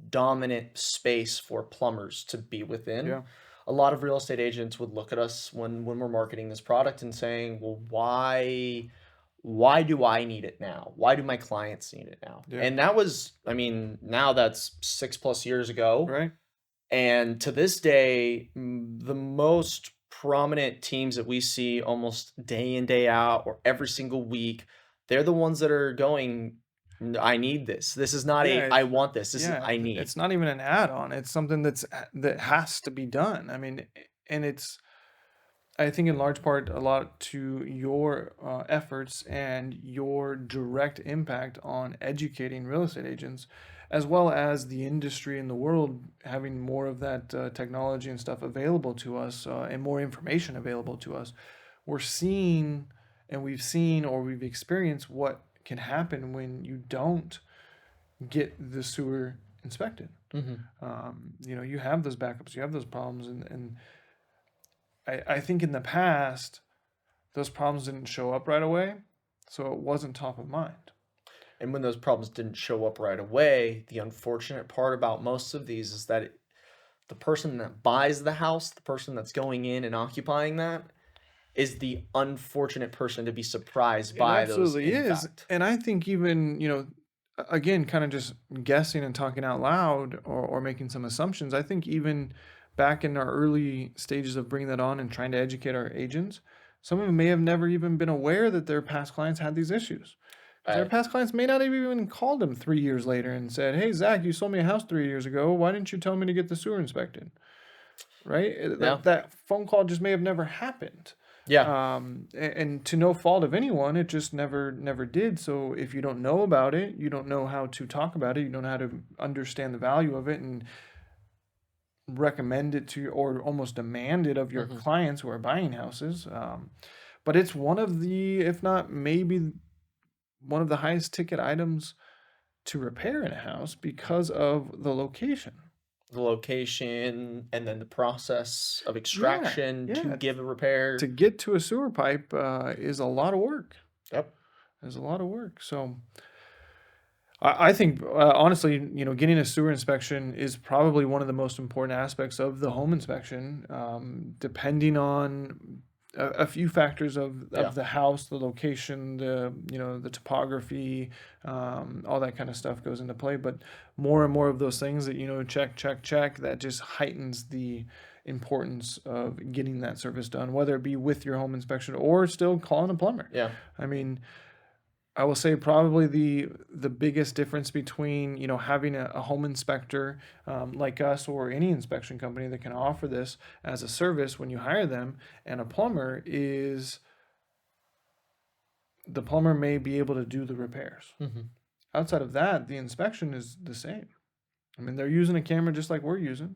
dominant space for plumbers to be within. Yeah. A lot of real estate agents would look at us when we're marketing this product and saying, "Well, why do I need it now? Why do my clients need it now?" Yeah. And that was, I mean, now that's 6+ years ago. Right. And to this day, the most prominent teams that we see almost day in, day out, or every single week, they're the ones that are going, I need this. This is not Yeah. a, I want this. This is, Yeah, I need. it's not even an add-on. It's something that has to be done. I mean, and it's I think in large part a lot to your efforts and your direct impact on educating real estate agents, as well as the industry in the world having more of that technology and stuff available to us and more information available to us. We're seeing and we've seen or we've experienced what can happen when you don't get the sewer inspected. Mm-hmm. You have those backups, you have those problems, and I think in the past those problems didn't show up right away, so it wasn't top of mind. And when those problems didn't show up right away, the unfortunate part about most of these is that the person that buys the house, the person that's going in and occupying that, is the unfortunate person to be surprised It by those absolutely in is, fact. and I think even again, kind of just guessing and talking out loud or making some assumptions. I think even back in our early stages of bringing that on and trying to educate our agents, some of them may have never even been aware that their past clients had these issues. Because their I, past clients may not have even called them 3 years later and said, "Hey, Zach, you sold me a house 3 years ago. Why didn't you tell me to get the sewer inspected?" Right? yeah. That phone call just may have never happened. Yeah. And to no fault of anyone, it just never did. So if you don't know about it, you don't know how to talk about it, you don't know how to understand the value of it and recommend it to or almost demand it of your Mm-hmm. clients who are buying houses. But it's one of the, if not maybe one of the highest ticket items to repair in a house because of the location. The location and then the process of Yeah, extraction to yeah. give a repair. To get to a sewer pipe is a lot of work. Yep. Is a lot of work. So I think honestly, getting a sewer inspection is probably one of the most important aspects of the home inspection, depending on a few factors of Yeah. the house, the location, the topography, all that kind of stuff goes into play. But more and more of those things that check, that just heightens the importance of getting that service done, whether it be with your home inspection or still calling a plumber. Yeah. I mean, I will say probably the biggest difference between having a home inspector like us or any inspection company that can offer this as a service when you hire them and a plumber is the plumber may be able to do the repairs. Mm-hmm. Outside of that, the inspection is the same. I mean, they're using a camera just like we're using.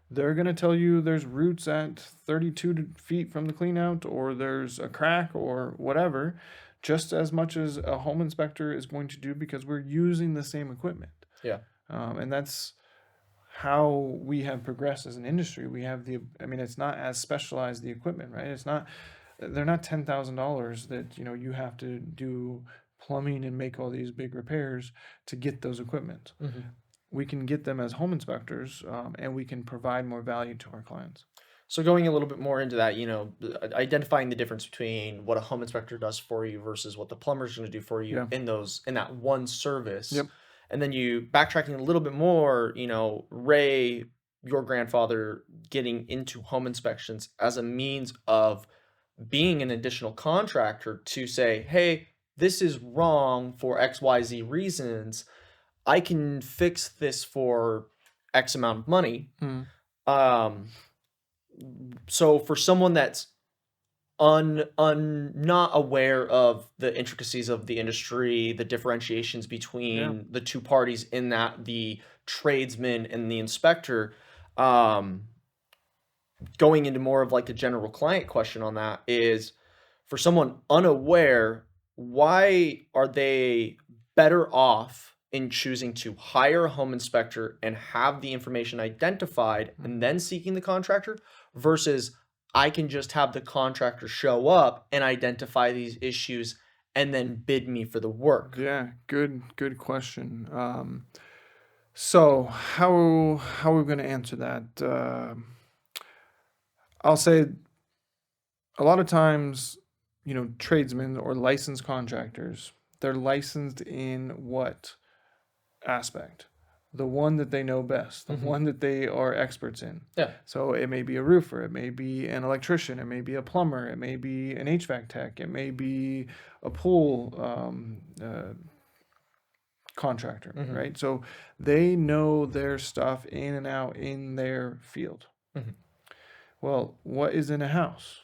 They're going to tell you there's roots at 32 feet from the cleanout, or there's a crack, or whatever, just as much as a home inspector is going to do because we're using the same equipment. Yeah. And that's how we have progressed as an industry. I mean, it's not as specialized, the equipment, right? They're not $10,000 that, you have to do plumbing and make all these big repairs to get those equipment. Mm-hmm. We can get them as home inspectors, and we can provide more value to our clients. So going a little bit more into that, identifying the difference between what a home inspector does for you versus what the plumber's going to do for you Yeah. in that one service. Yep. And then you backtracking a little bit more, Ray, your grandfather, getting into home inspections as a means of being an additional contractor to say, hey, this is wrong for XYZ reasons. I can fix this for X amount of money. Mm. So for someone that's not aware of the intricacies of the industry, the differentiations between the two parties in that the tradesman and the inspector, going into more of like a general client question on that is, for someone unaware, why are they better off in choosing to hire a home inspector and have the information identified and then seeking the contractor versus I can just have the contractor show up and identify these issues and then bid me for the work? Yeah, good question. So how are we going to answer that? I'll say a lot of times, tradesmen or licensed contractors, they're licensed in what aspect? The one that they know best, the one that they are experts in. Yeah. So it may be a roofer, it may be an electrician, it may be a plumber, it may be an HVAC tech, it may be a pool contractor, right? So they know their stuff in and out in their field. Well, what is in a house?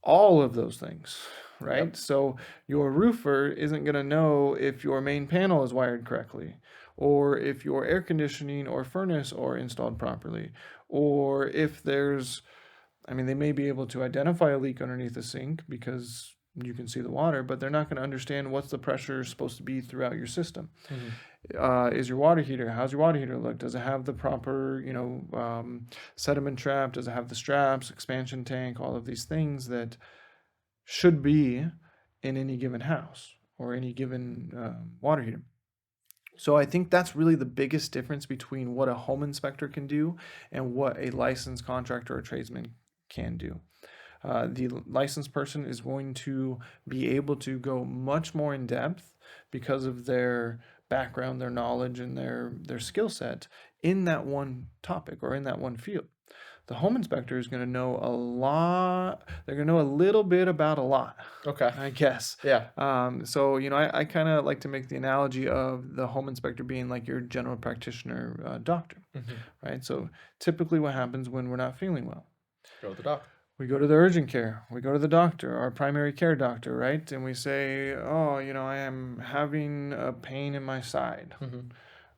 All of those things, right? Yep. So your roofer isn't going to know if your main panel is wired correctly, or if your air conditioning or furnace are installed properly, or if they may be able to identify a leak underneath the sink because you can see the water, but they're not going to understand what's the pressure supposed to be throughout your system. Is your water heater? How's your water heater look? Does it have the proper, sediment trap? Does it have the straps, expansion tank, all of these things that should be in any given house or any given water heater? So I think that's really the biggest difference between what a home inspector can do and what a licensed contractor or tradesman can do. The licensed person is going to be able to go much more in depth because of their background, their knowledge, and their skill set in that one topic or in that one field. The home inspector is going to know a lot. They're going to know a little bit about a lot. Okay. I guess. Yeah. So, I kind of like to make the analogy of the home inspector being like your general practitioner doctor, right? So typically what happens when we're not feeling well? Go to the doctor. We go to the urgent care. We go to the doctor, our primary care doctor, right? And we say, oh, I am having a pain in my side.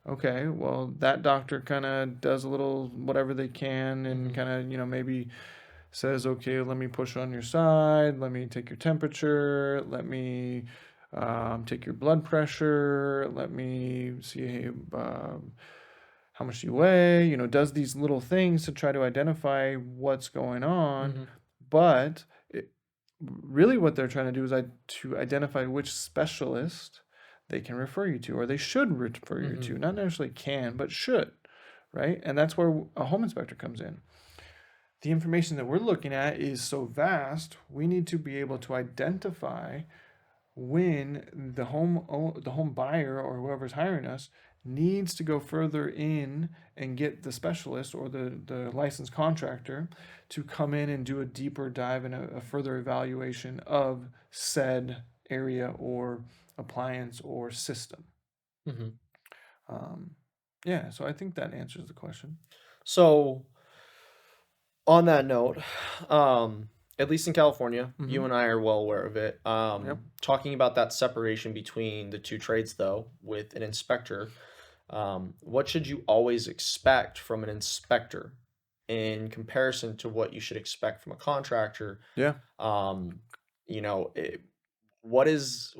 Okay, well, that doctor kind of does a little whatever they can and kind of, maybe says, okay, let me push on your side. Let me take your temperature. Let me take your blood pressure. Let me see how much you weigh, does these little things to try to identify what's going on. But really what they're trying to do is to identify which specialist they can refer you to, or they should refer you to. Not necessarily can, but should, right? And that's where a home inspector comes in. The information that we're looking at is so vast, we need to be able to identify when the home buyer or whoever's hiring us needs to go further in and get the specialist or the licensed contractor to come in and do a deeper dive and a further evaluation of said area or appliance or system. Yeah, so I think that answers the question. So on that note, at least in California, you and I are well aware of it. Yep. Talking about that separation between the two trades, though, with an inspector, what should you always expect from an inspector in comparison to what you should expect from a contractor? Yeah. You know, what is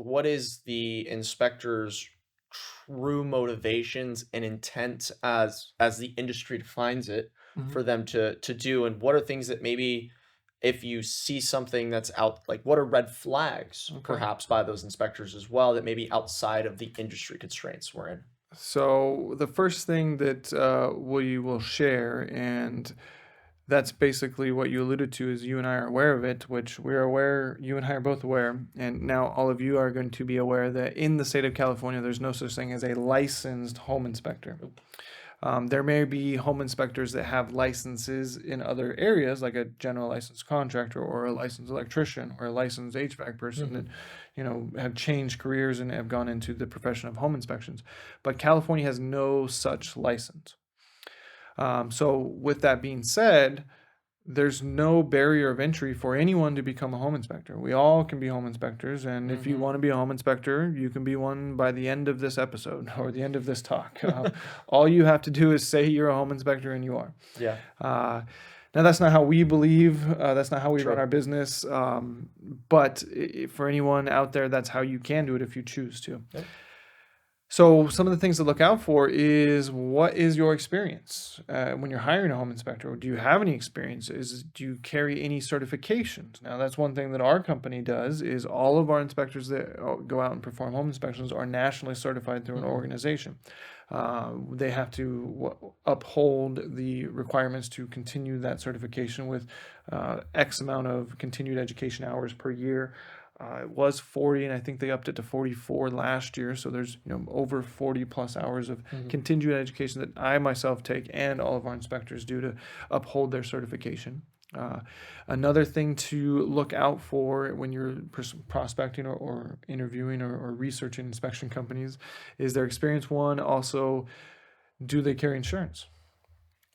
the inspector's true motivations and intent as the industry defines it for them to do, and what are things that maybe if you see something that's out, like what are red flags perhaps by those inspectors as well that maybe outside of the industry constraints we're in? So the first thing that we will share, and that's basically what you alluded to, is you and I are aware of it, which we're aware, you and I are both aware, and now all of you are going to be aware that in the state of California, there's no such thing as a licensed home inspector. There may be home inspectors that have licenses in other areas, like a general licensed contractor or a licensed electrician or a licensed HVAC person that, have changed careers and have gone into the profession of home inspections. But California has no such license. So with that being said, there's no barrier of entry for anyone to become a home inspector. We all can be home inspectors, and if you want to be a home inspector, you can be one by the end of this episode or the end of this talk. All you have to do is say you're a home inspector, and you are. Yeah. Now, that's not how we believe. That's not how we run our business. But for anyone out there, that's how you can do it if you choose to. Yep. So some of the things to look out for is, what is your experience when you're hiring a home inspector? Do you have any experience? Do you carry any certifications? Now, that's one thing that our company does, is all of our inspectors that go out and perform home inspections are nationally certified through an organization. They have to uphold the requirements to continue that certification with X amount of continued education hours per year. It was 40, and I think they upped it to 44 last year. So there's over 40 plus hours of continued education that I myself take and all of our inspectors do to uphold their certification. Another thing to look out for when you're prospecting or interviewing or researching inspection companies is their experience. One, also, do they carry insurance?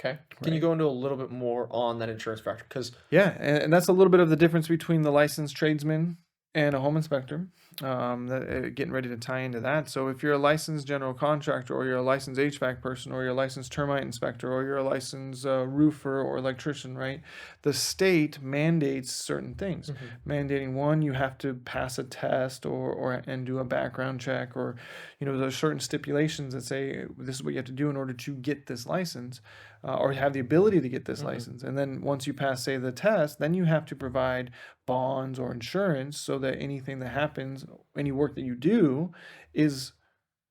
Okay. Can you go into a little bit more on that insurance factor? Because and that's a little bit of the difference between the licensed tradesman and a home inspector, getting ready to tie into that. So if you're a licensed general contractor, or you're a licensed HVAC person, or you're a licensed termite inspector, or you're a licensed roofer or electrician, right? The state mandates certain things. Mandating, one, you have to pass a test and do a background check, or there's certain stipulations that say this is what you have to do in order to get this license, or have the ability to get this license. And then once you pass, say, the test, then you have to provide bonds or insurance so that anything that happens, any work that you do, is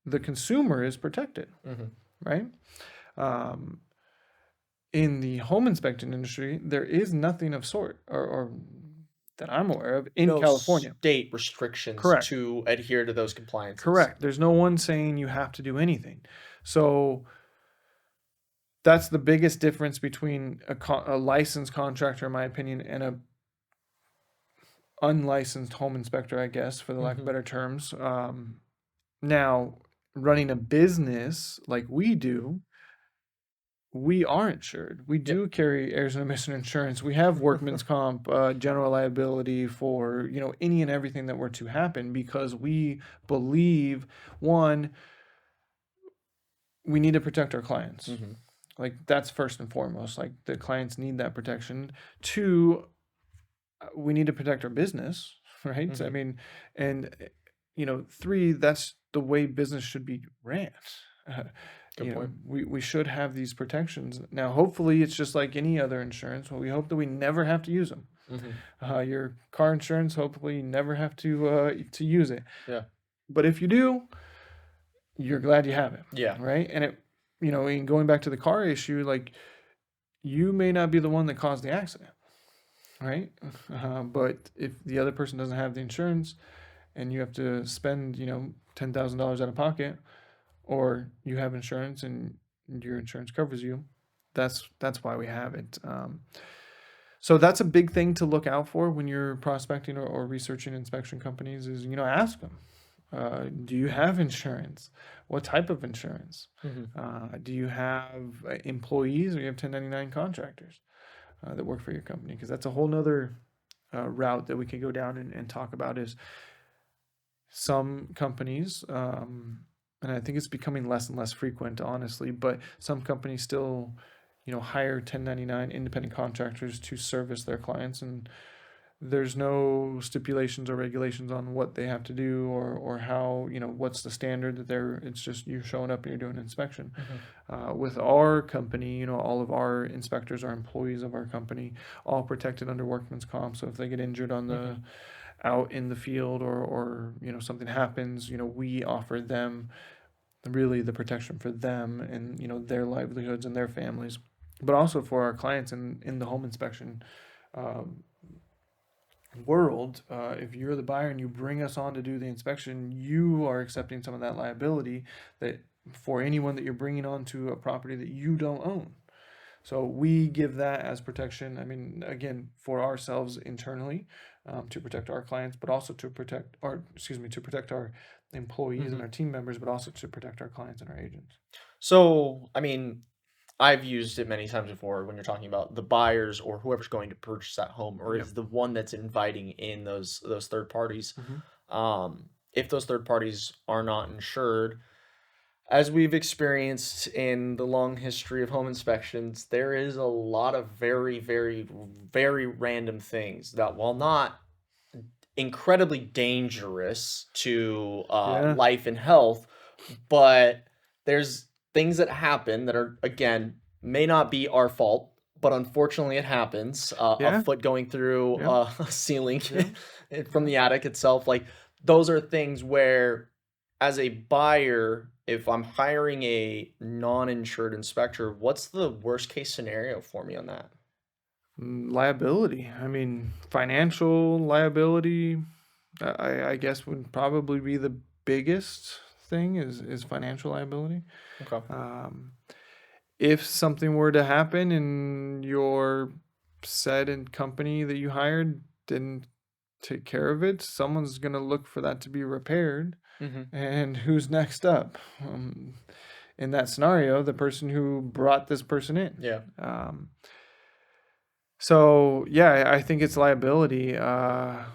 the consumer is protected, right? In the home inspection industry, there is nothing of sort or that I'm aware of in California. State restrictions to adhere to those compliances. Correct. There's no one saying you have to do anything. So that's the biggest difference between a licensed contractor, in my opinion, and a unlicensed home inspector, I guess, for the lack of better terms. Now, running a business like we do, we are insured. We do carry errors and omission insurance. We have workman's comp, general liability for any and everything that were to happen, because we believe, one, we need to protect our clients. Like, that's first and foremost. Like, the clients need that protection. Two, we need to protect our business, right? I mean, and three, that's the way business should be ran. Good point. We should have these protections. Now, hopefully, it's just like any other insurance. Well, we hope that we never have to use them. Your car insurance, hopefully, you never have to use it. Yeah. But if you do, you're glad you have it. Yeah. Right. And it, in going back to the car issue, like, you may not be the one that caused the accident, right? But if the other person doesn't have the insurance, and you have to spend, $10,000 out of pocket, or you have insurance and your insurance covers you, that's why we have it. So that's a big thing to look out for when you're prospecting or researching inspection companies, is, ask them, Do you have insurance? What type of insurance? Hmm. Do you have employees, or you have 1099 contractors that work for your company? Because that's a whole nother route that we can go down and talk about. Is some companies, and I think it's becoming less and less frequent, honestly, but some companies still, hire 1099 independent contractors to service their clients, and there's no stipulations or regulations on what they have to do, or how, what's the standard that it's just you showing up and you're doing an inspection. With our company, all of our inspectors are employees of our company, all protected under workman's comp. So if they get injured on the out in the field, or something happens, we offer them really the protection for them and their livelihoods and their families, but also for our clients in the home inspection um, world. If you're the buyer and you bring us on to do the inspection, you are accepting some of that liability that for anyone that you're bringing onto a property that you don't own. So we give that as protection. I mean, again, for ourselves internally, to protect our clients, but also to protect our employees and our team members, but also to protect our clients and our agents. So, I mean, I've used it many times before when you're talking about the buyers or whoever's going to purchase that home, or Yep. is the one that's inviting in those third parties. Mm-hmm. If those third parties are not insured, as we've experienced in the long history of home inspections, there is a lot of very, very, very random things that, while not incredibly dangerous to Yeah. life and health, but there's things that happen that are, again, may not be our fault, but unfortunately it happens. A Yeah. foot going through Yep. a ceiling Yep. from the attic itself, like those are things where, as a buyer, if I'm hiring a non-insured inspector, what's the worst case scenario for me on that? Liability. I mean, financial liability, I guess would probably be the biggest thing is financial liability. Okay. Um, if something were to happen and your said and company that you hired didn't take care of it, someone's going to look for that to be repaired. Hmm. And who's next up? In that scenario, the person who brought this person in. Yeah. So yeah, I think it's liability. Yeah,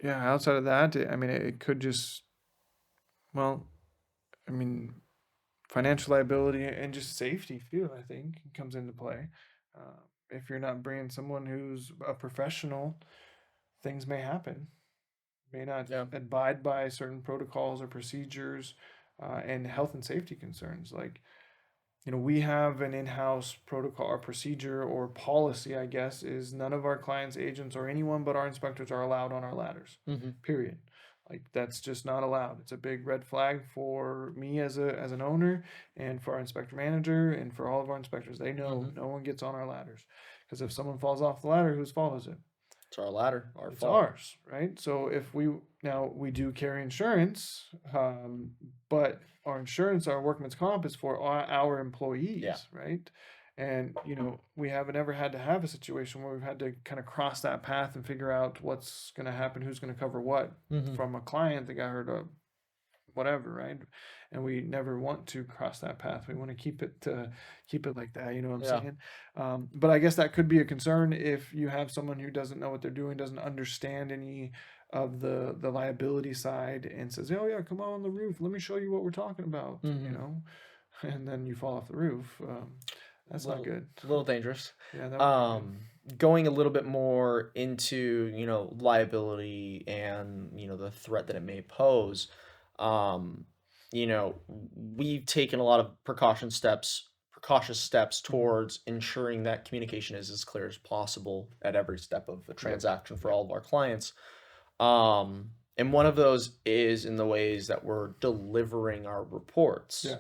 outside of that, I mean, it could just, well, I mean, financial liability and just safety too, I think comes into play. If you're not bringing someone who's a professional, things may happen. May not Yeah. abide by certain protocols or procedures, and health and safety concerns. Like, we have an in-house protocol or procedure or policy, I guess, is none of our clients, agents, or anyone but our inspectors are allowed on our ladders. Hmm. Period. Like, that's just not allowed. It's a big red flag for me as an owner, and for our inspector manager, and for all of our inspectors. They know no one gets on our ladders, because if someone falls off the ladder, whose fault is it? It's our ladder, our It's fault. ours, right? So if we do carry insurance, but our insurance, our workman's comp, is for our employees, Yeah. right? And we haven't ever had to have a situation where we've had to kind of cross that path and figure out what's going to happen, who's going to cover what, from a client that got hurt, whatever, right? And we never want to cross that path. We want to keep it like that. You know what I'm Yeah. saying? But I guess that could be a concern if you have someone who doesn't know what they're doing, doesn't understand any of the liability side, and says, "Oh yeah, come on the roof. Let me show you what we're talking about." And then you fall off the roof. That's not good. A little dangerous. Yeah, that would be Going a little bit more into, liability and, the threat that it may pose. Um, we've taken a lot of precautious steps towards ensuring that communication is as clear as possible at every step of the transaction for all of our clients. And one of those is in the ways that we're delivering our reports. Yeah.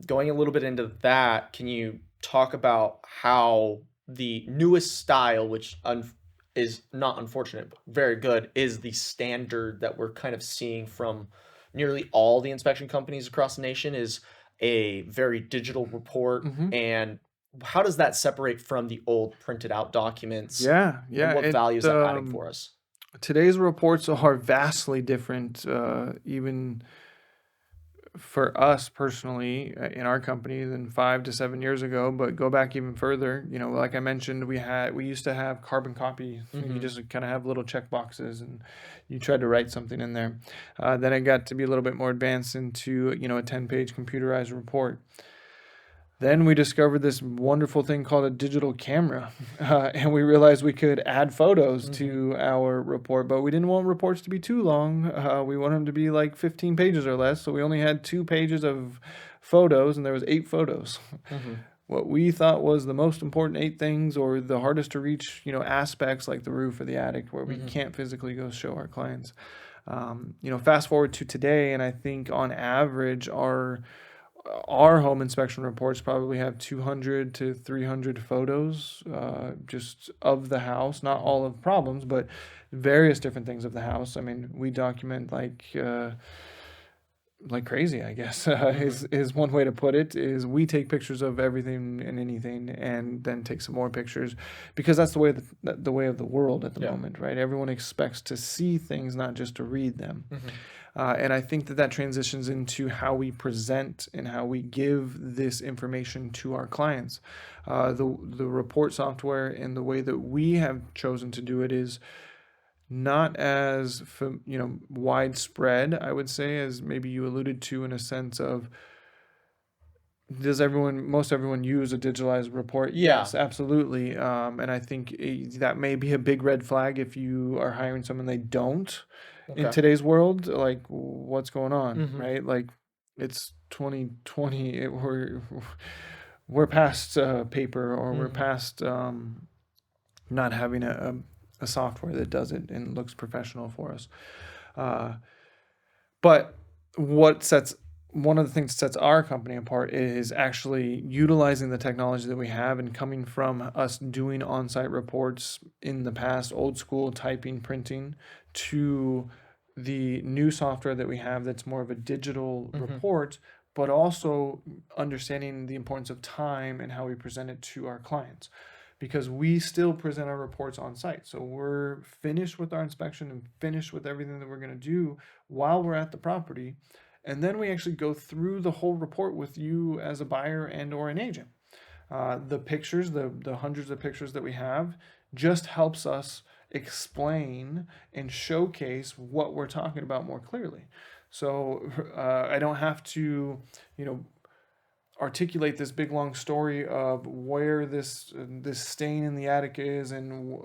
Going a little bit into that, can you talk about how the newest style, which is not unfortunate, but very good, is the standard that we're kind of seeing from nearly all the inspection companies across the nation, is a very digital report? And how does that separate from the old printed out documents? Yeah, And yeah. what value is that adding for us? Today's reports are vastly different, even for us personally in our company than 5 to 7 years ago. But go back even further, like I mentioned, we used to have carbon copy. You just kind of have little check boxes and you tried to write something in there. Then it got to be a little bit more advanced into a 10-page computerized report. Then we discovered this wonderful thing called a digital camera, and we realized we could add photos to our report, but we didn't want reports to be too long. We want them to be like 15 pages or less, so we only had 2 pages of photos, and there was 8 photos. What we thought was the most important 8 things, or the hardest to reach, aspects like the roof or the attic, where we can't physically go show our clients. Fast forward to today, and I think on average, our home inspection reports probably have 200 to 300 photos, just of the house, not all of problems, but various different things of the house. I mean, we document like crazy, I guess, is one way to put it. Is we take pictures of everything and anything, and then take some more pictures, because that's the way of the world at the moment, right? Everyone expects to see things, not just to read them. And I think that transitions into how we present and how we give this information to our clients. The report software and the way that we have chosen to do it is not as widespread, I would say, as maybe you alluded to, in a sense of, does most everyone use a digitalized report? Yes, absolutely. And I think that may be a big red flag if you are hiring someone they don't. In today's world, like, what's going on, right? Like, it's 2020. We're past paper, or we're past not having a software that does it and looks professional for us. But one of the things that sets our company apart is actually utilizing the technology that we have, and coming from us doing on-site reports in the past, old school typing, printing, to the new software that we have that's more of a digital report, but also understanding the importance of time and how we present it to our clients. Because we still present our reports on site. So we're finished with our inspection and finished with everything that we're going to do while we're at the property. And then we actually go through the whole report with you as a buyer and or an agent. The pictures, the hundreds of pictures that we have, just helps us explain and showcase what we're talking about more clearly. So I don't have to, articulate this big long story of where this stain in the attic is, and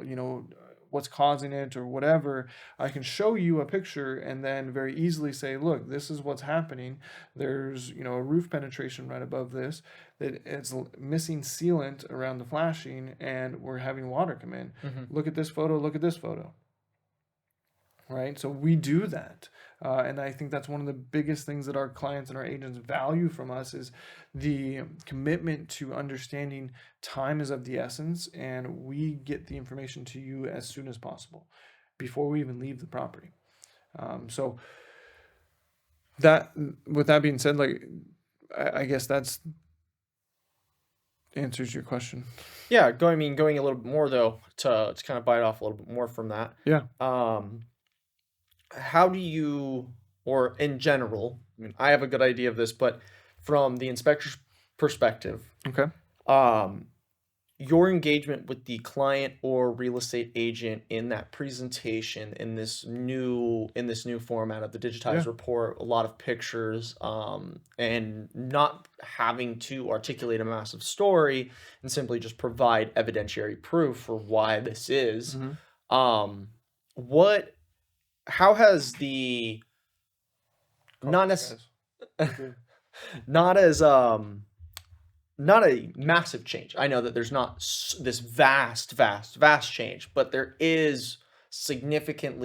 what's causing it or whatever. I can show you a picture and then very easily say, look, this is what's happening. There's a roof penetration right above this, that it's missing sealant around the flashing, and we're having water come in. Look at this photo, look at this photo. Right? So we do that. And I think that's one of the biggest things that our clients and our agents value from us, is the commitment to understanding time is of the essence, and we get the information to you as soon as possible before we even leave the property. So that, with that being said, like, I guess that's answers your question. Yeah, going a little bit more though, to kind of bite off a little bit more from that. Yeah. How do you, or in general, I mean, I have a good idea of this, but from the inspector's perspective, Okay. Your engagement with the client or real estate agent in that presentation, in this new format of the digitized report, a lot of pictures, and not having to articulate a massive story, and simply just provide evidentiary proof for why this is. How has the not a massive change. I know that there's not this vast change, but there is a significant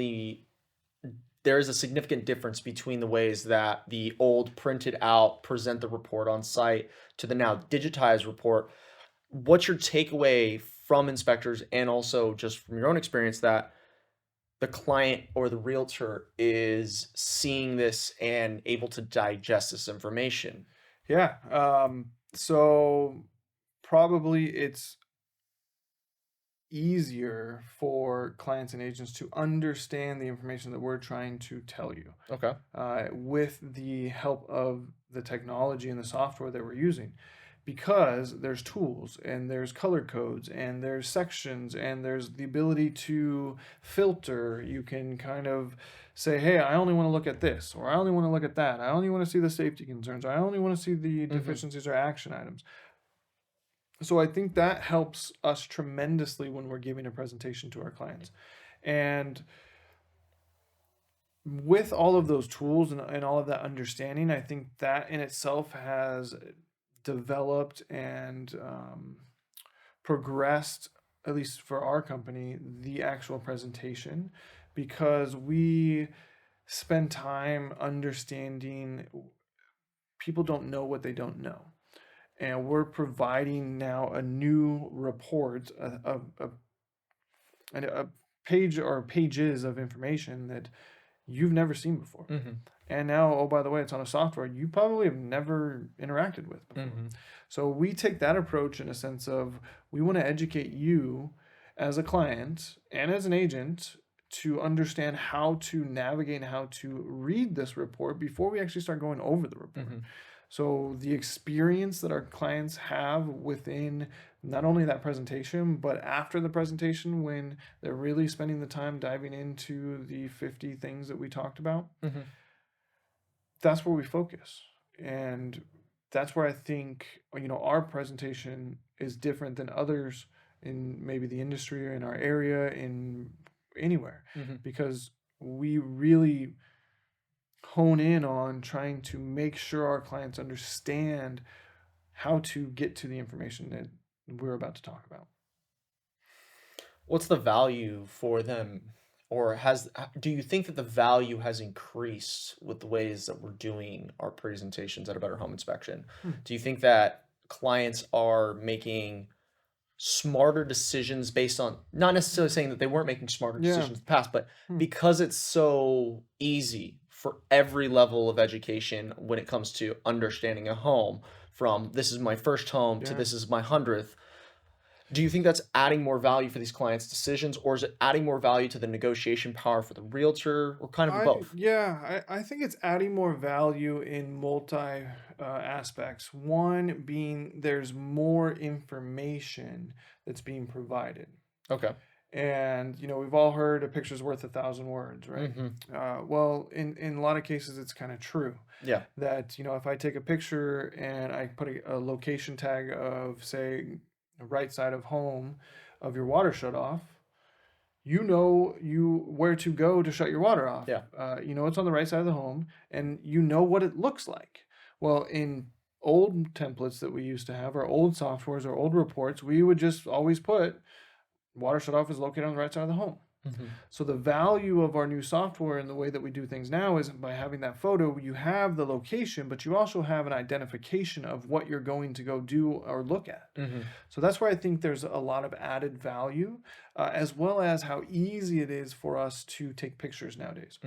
difference between the ways that the old printed out, present the report on site, to the now digitized report. What's your takeaway from inspectors, and also just from your own experience, that the client or the realtor is seeing this and able to digest this information? Yeah. So probably it's easier for clients and agents to understand the information that we're trying to tell you Okay. with the help of the technology and the software that we're using. Because there's tools and there's color codes and there's sections and there's the ability to filter. You can kind of say, hey, I only want to look at this, or I only want to look at that. I only want to see the safety concerns. I only want to see the deficiencies or action items. So I think that helps us tremendously when we're giving a presentation to our clients. And with all of those tools and all of that understanding, I think that in itself has developed and progressed, at least for our company, the actual presentation, because we spend time understanding people don't know what they don't know. And we're providing now a new report, a page or pages of information that you've never seen before. And now, oh, by the way, it's on a software you probably have never interacted with before. So we take that approach in a sense of we want to educate you as a client and as an agent to understand how to navigate and how to read this report before we actually start going over the report. So the experience that our clients have within not only that presentation, but after the presentation, when they're really spending the time diving into the 50 things that we talked about, that's where we focus. And that's where I think, our presentation is different than others in maybe the industry or in our area, in anywhere, because we really hone in on trying to make sure our clients understand how to get to the information that we're about to talk about. What's the value for them, or do you think that the value has increased with the ways that we're doing our presentations at a Better Home Inspection? Do you think that clients are making smarter decisions based on, not necessarily saying that they weren't making smarter decisions in the past, but because it's so easy for every level of education when it comes to understanding a home, from this is my first home to this is my 100th, do you think that's adding more value for these clients' decisions, or is it adding more value to the negotiation power for the realtor, or kind of both? I think it's adding more value in multi aspects. One being there's more information that's being provided. Okay. And we've all heard a picture's worth 1,000 words, right? Well, in a lot of cases, it's kind of true. Yeah. That if I take a picture and I put a location tag of, say, the right side of home of your water shut off, where to go to shut your water off. Yeah. It's on the right side of the home, and what it looks like. Well, in old templates that we used to have, or old softwares or old reports, we would just always put water shut off is located on the right side of the home. So the value of our new software and the way that we do things now is by having that photo, you have the location, but you also have an identification of what you're going to go do or look at. So that's where I think there's a lot of added value, as well as how easy it is for us to take pictures nowadays.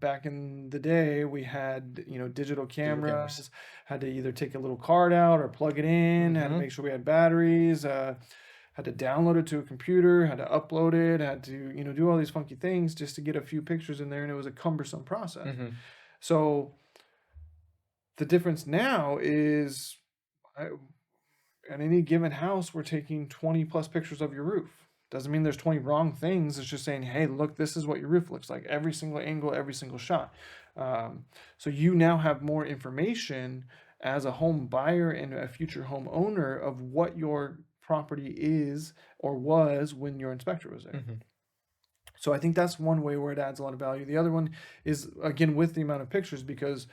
Back in the day, we had digital cameras, had to either take a little card out or plug it in, had to make sure we had batteries, had to download it to a computer, had to upload it, had to, do all these funky things just to get a few pictures in there, and it was a cumbersome process. So the difference now is at any given house, we're taking 20 plus pictures of your roof. Doesn't mean there's 20 wrong things. It's just saying, hey, look, this is what your roof looks like. Every single angle, every single shot. So you now have more information as a home buyer and a future home owner of what your property is or was when your inspector was there. So I think that's one way where it adds a lot of value. The other one is, again, with the amount of pictures, because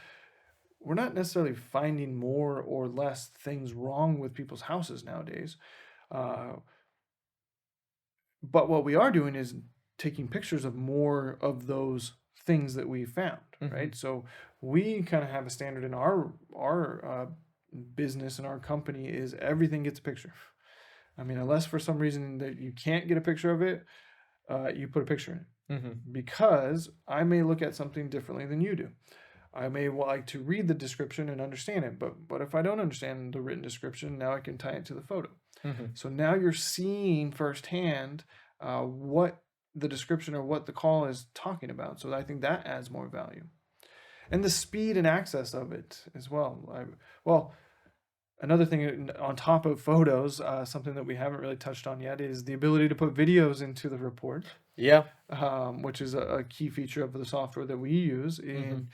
we're not necessarily finding more or less things wrong with people's houses nowadays. But what we are doing is taking pictures of more of those things that we found, right? So we kind of have a standard in our business and our company is everything gets a picture. I mean, unless for some reason that you can't get a picture of it, you put a picture in it. Because I may look at something differently than you do. I may like to read the description and understand it, but if I don't understand the written description, now I can tie it to the photo. So now you're seeing firsthand what the description or what the call is talking about. So I think that adds more value, and the speed and access of it as well. Well, another thing on top of photos, something that we haven't really touched on yet, is the ability to put videos into the report. Yeah. Which is a key feature of the software that we use. And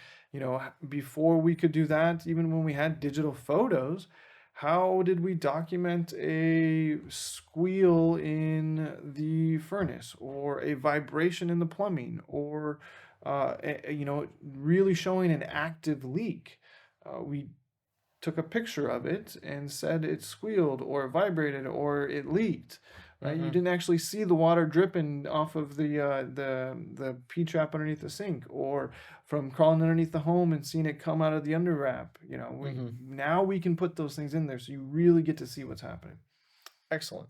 before we could do that, even when we had digital photos, how did we document a squeal in the furnace or a vibration in the plumbing or really showing an active leak? We took a picture of it and said it squealed or vibrated or it leaked. Right, you didn't actually see the water dripping off of the P trap underneath the sink, or from crawling underneath the home and seeing it come out of the under wrap. Now we can put those things in there, so you really get to see what's happening. Excellent.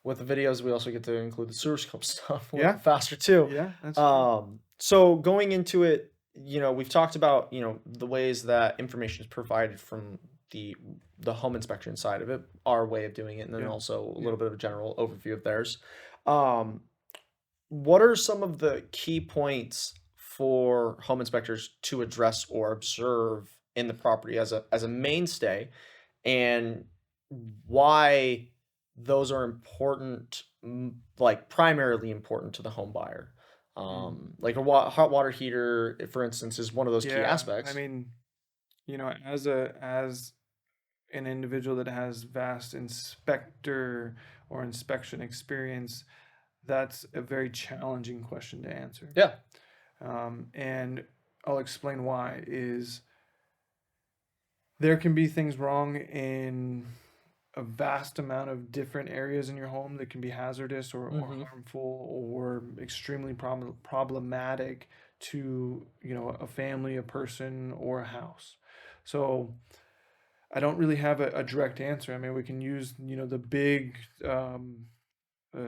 With the videos, we also get to include the sewer scope stuff a Yeah. little faster too. Yeah, that's true. So going into it, we've talked about, the ways that information is provided from the home inspection side of it, our way of doing it, and then Yeah. also a little bit of a general overview of theirs. What are some of the key points for home inspectors to address or observe in the property as a mainstay, and why those are important, like primarily important to the home buyer? Like hot water heater, for instance, is one of those key aspects. I mean, as an individual that has vast inspector or inspection experience, that's a very challenging question to answer. Yeah. And I'll explain why. Is there can be things wrong in a vast amount of different areas in your home that can be hazardous or harmful or extremely problematic to a family, a person, or a house. So I don't really have a direct answer. I mean, we can use the big the I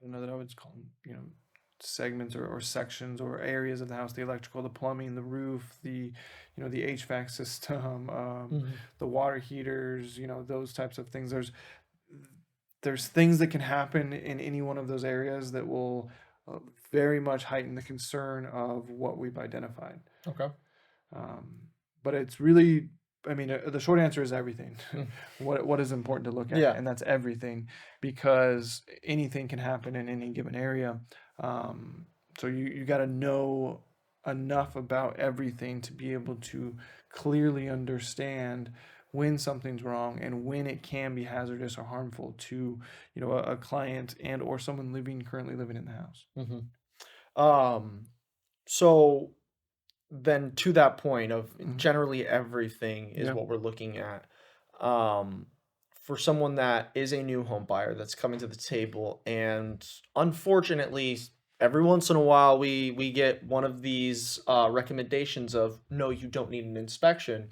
don't know that I would call them segments or sections or areas of the house: the electrical, the plumbing, the roof, the the HVAC system, the water heaters, those types of things. There's things that can happen in any one of those areas that will very much heighten the concern of what we've identified. Okay. But it's really, I mean, the short answer is everything. What is important to look at, and that's everything, because anything can happen in any given area. So you got to know enough about everything to be able to clearly understand when something's wrong and when it can be hazardous or harmful to a client and or someone currently living in the house. So then to that point of generally everything is what we're looking at. For someone that is a new home buyer that's coming to the table, and unfortunately every once in a while we get one of these recommendations of, no, you don't need an inspection.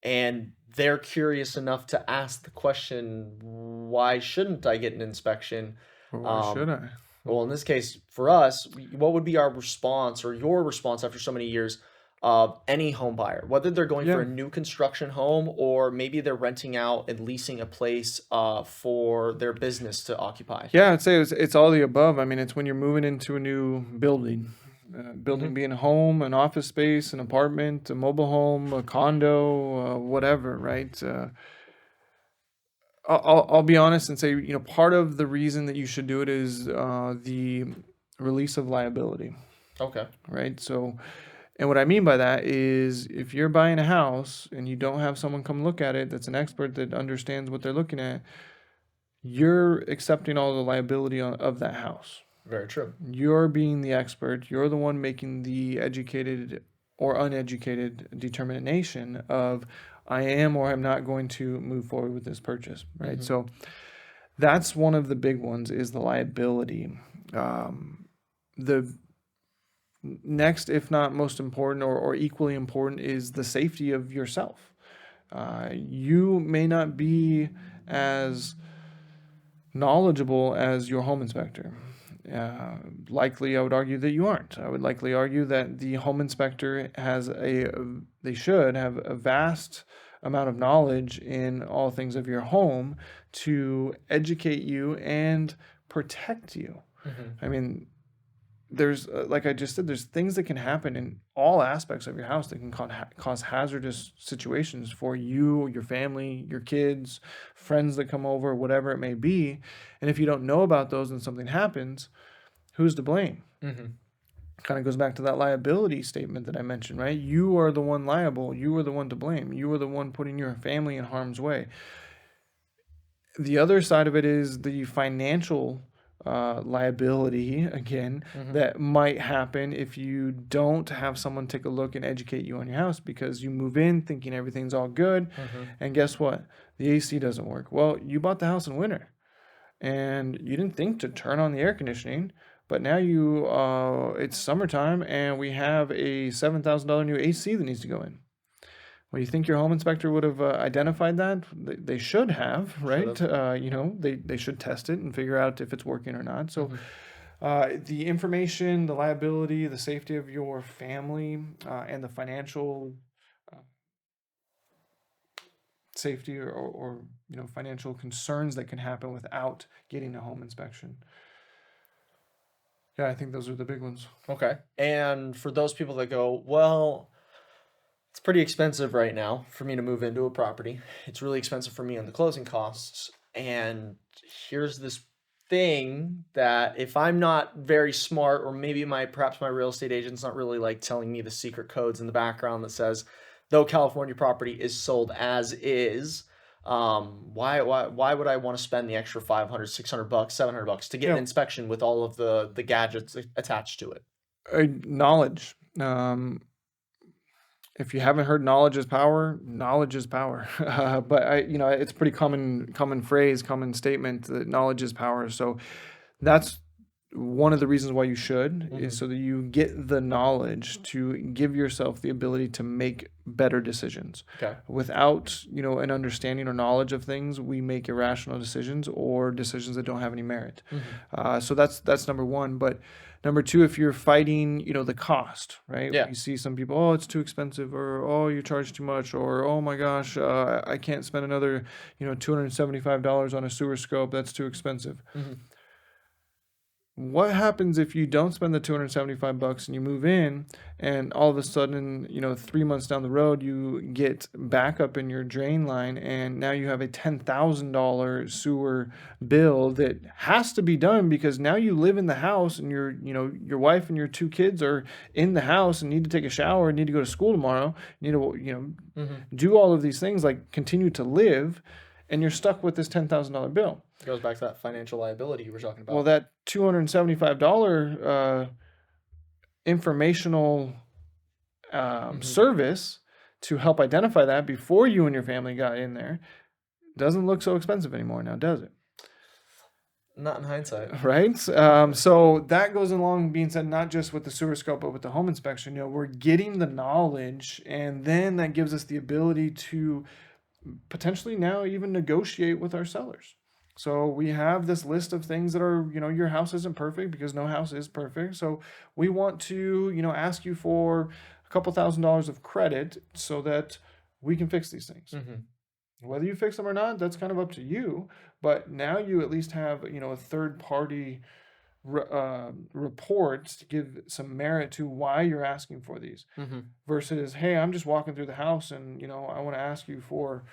And they're curious enough to ask the question, why shouldn't I get an inspection? Or why should I? Well, in this case, for us, what would be our response or your response after so many years of any home buyer, whether they're going for a new construction home or maybe they're renting out and leasing a place for their business to occupy? Yeah, I'd say it's all the above. I mean, it's when you're moving into a new building. Building being a home, an office space, an apartment, a mobile home, a condo, whatever, right? I'll be honest and say, part of the reason that you should do it is the release of liability. Okay. Right. So, and what I mean by that is, if you're buying a house and you don't have someone come look at it that's an expert that understands what they're looking at, you're accepting all the liability of that house. Very true. You're being the expert. You're the one making the educated or uneducated determination of, I am or am not going to move forward with this purchase, right? So that's one of the big ones, is the liability. The next, if not most important or equally important, is the safety of yourself. You may not be as knowledgeable as your home inspector. Likely, I would argue that you aren't. I would likely argue that the home inspector they should have a vast amount of knowledge in all things of your home to educate you and protect you. I mean, there's like I just said, there's things that can happen in all aspects of your house that can cause hazardous situations for you, your family, your kids, friends that come over, whatever it may be. And if you don't know about those and something happens, who's to blame? Kind of goes back to that liability statement that I mentioned, right? You are the one liable. You are the one to blame. You are the one putting your family in harm's way. The other side of it is the financial liability, again, that might happen if you don't have someone take a look and educate you on your house, because you move in thinking everything's all good. And guess what? The AC doesn't work. Well, you bought the house in winter and you didn't think to turn on the air conditioning, but now it's summertime and we have a $7,000 new AC that needs to go in. Well, you think your home inspector would have identified that? They should have, right? They should test it and figure out if it's working or not. So the information, the liability, the safety of your family, and the financial safety or financial concerns that can happen without getting a home inspection. Yeah, I think those are the big ones. Okay. And for those people that go, well, it's pretty expensive right now for me to move into a property. It's really expensive for me on the closing costs. And here's this thing that if I'm not very smart, or maybe perhaps my real estate agent's not really like telling me the secret codes in the background that says, though California property is sold as is, why would I want to spend the extra 500, 600 bucks, 700 bucks to get an inspection with all of the gadgets attached to it? Knowledge. If you haven't heard knowledge is power, knowledge is power. But it's a pretty common phrase, common statement that knowledge is power. So that's one of the reasons why you should, is so that you get the knowledge to give yourself the ability to make better decisions. Okay. Without, an understanding or knowledge of things, we make irrational decisions or decisions that don't have any merit. So that's number one. But number two, if you're fighting, the cost, right? Yeah. You see some people, oh, it's too expensive, or oh, you charge too much, or oh my gosh, I can't spend another, $275 on a sewer scope. That's too expensive. What happens if you don't spend the $275 and you move in, and all of a sudden, 3 months down the road, you get backup in your drain line, and now you have a $10,000 sewer bill that has to be done because now you live in the house, and your wife and your two kids are in the house and need to take a shower and need to go to school tomorrow. You need to, do all of these things, like continue to live, and you're stuck with this $10,000 bill. It goes back to that financial liability you were talking about. Well, that $275 informational service to help identify that before you and your family got in there doesn't look so expensive anymore now, does it? Not in hindsight. Right? So that goes along being said, not just with the sewer scope, but with the home inspection. We're getting the knowledge, and then that gives us the ability to potentially now even negotiate with our sellers. So we have this list of things that are, your house isn't perfect, because no house is perfect. So we want to, ask you for a couple $1,000s of credit so that we can fix these things. Whether you fix them or not, that's kind of up to you. But now you at least have, a third party reports to give some merit to why you're asking for these, versus, hey, I'm just walking through the house and, I want to ask you for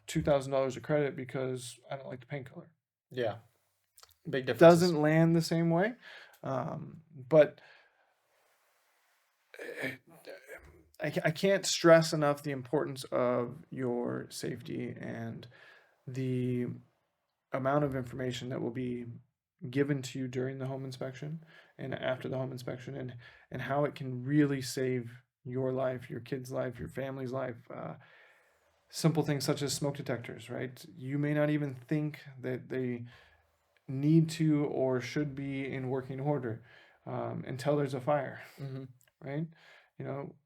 $2,000 of credit because I don't like the paint color. Yeah. Big difference. Doesn't land the same way. But I can't stress enough the importance of your safety and the amount of information that will be given to you during the home inspection and after the home inspection, and how it can really save your life, your kid's life, your family's life. Simple things such as smoke detectors, right? You may not even think that they need to or should be in working order until there's a fire, right?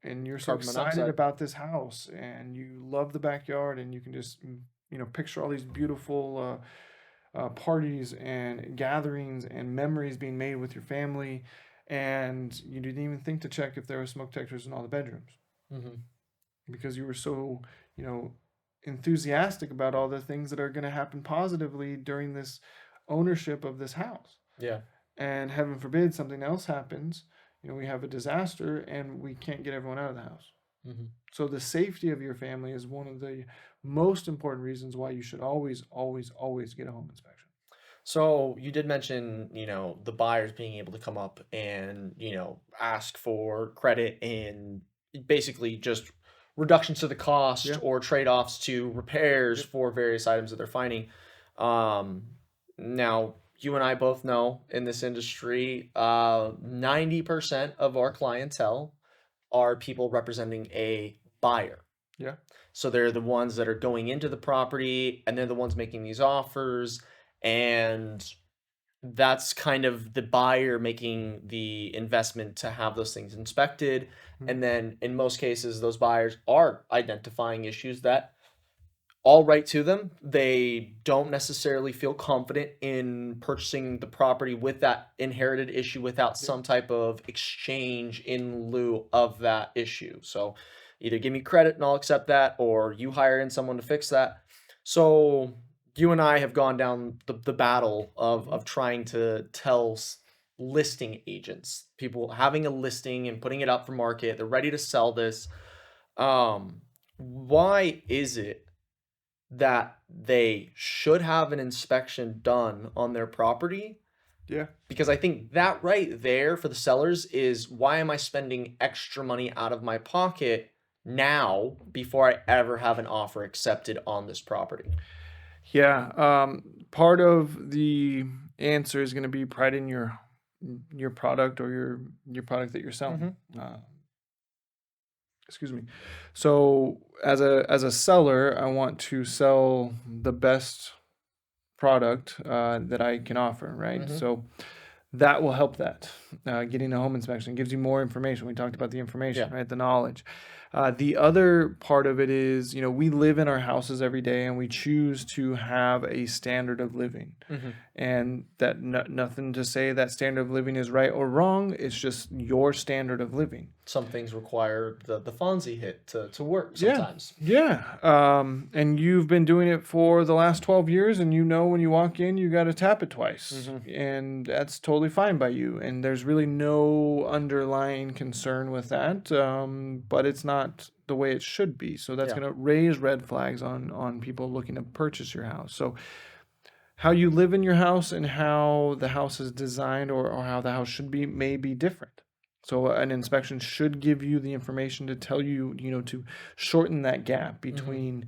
And you're so excited about this house, and you love the backyard, and you can just, picture all these beautiful parties and gatherings and memories being made with your family, and you didn't even think to check if there were smoke detectors in all the bedrooms because you were so, you know, enthusiastic about all the things that are going to happen positively during this ownership of this house. Yeah. And heaven forbid something else happens, you know, we have a disaster and we can't get everyone out of the house. So the safety of your family is one of the most important reasons why you should always, always, always get a home inspection. So you did mention, the buyers being able to come up and, ask for credit and basically just reductions to the cost Yeah. or trade-offs to repairs Yep. for various items that they're finding. Um, Now, you and I both know in this industry, 90% of our clientele are people representing a buyer. Yeah. So they're the ones that are going into the property and they're the ones making these offers. And that's kind of the buyer making the investment to have those things inspected. And then in most cases, those buyers are identifying issues that all right to them. They don't necessarily feel confident in purchasing the property with that inherited issue without some type of exchange in lieu of that issue. So either give me credit and I'll accept that, or you hire in someone to fix that. So you and I have gone down the battle of trying to tell listing agents, people having a listing and putting it up for market, they're ready to sell this. Why is it that they should have an inspection done on their property? Yeah. Because I think that right there for the sellers is, why am I spending extra money out of my pocket now before I ever have an offer accepted on this property? Yeah. Part of the answer is going to be pride in your product or your product that you're selling. Excuse me. So as a seller, I want to sell the best product that I can offer, right? So that will help that. Getting a home inspection gives you more information. We talked about the information, Yeah. right? The knowledge. The other part of it is, you know, we live in our houses every day and we choose to have a standard of living. And that nothing to say that standard of living is right or wrong. It's just your standard of living. Some things require the Fonzie hit to work sometimes. Yeah. And you've been doing it for the last 12 years, and you know when you walk in, you got to tap it twice. And that's totally fine by you. And there's really no underlying concern with that. But it's not the way it should be. So that's Yeah. going to raise red flags on people looking to purchase your house. So how you live in your house and how the house is designed or how the house should be may be different. So an inspection should give you the information to tell you, you know, to shorten that gap between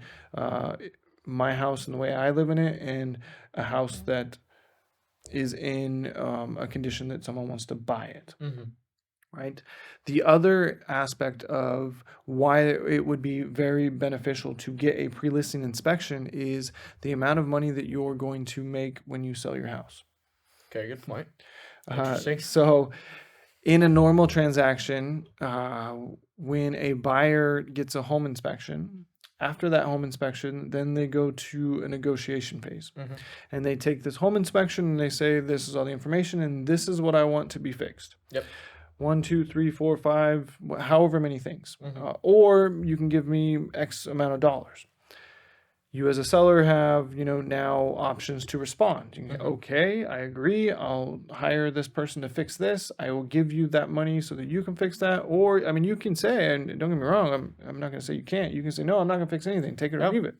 my house and the way I live in it and a house that is in a condition that someone wants to buy it. Right. The other aspect of why it would be very beneficial to get a pre-listing inspection is the amount of money that you're going to make when you sell your house. Okay, good point. Interesting. So in a normal transaction, when a buyer gets a home inspection, after that home inspection, then they go to a negotiation phase. And they take this home inspection and they say, this is all the information and this is what I want to be fixed. Yep. 1, 2, 3, 4, 5, however many things. Or you can give me X amount of dollars. You as a seller have, you know, now options to respond. You can, okay, I agree. I'll hire this person to fix this. I will give you that money so that you can fix that. Or, I mean, you can say, and don't get me wrong, I'm not going to say you can't. You can say, no, I'm not going to fix anything. Take it or leave it.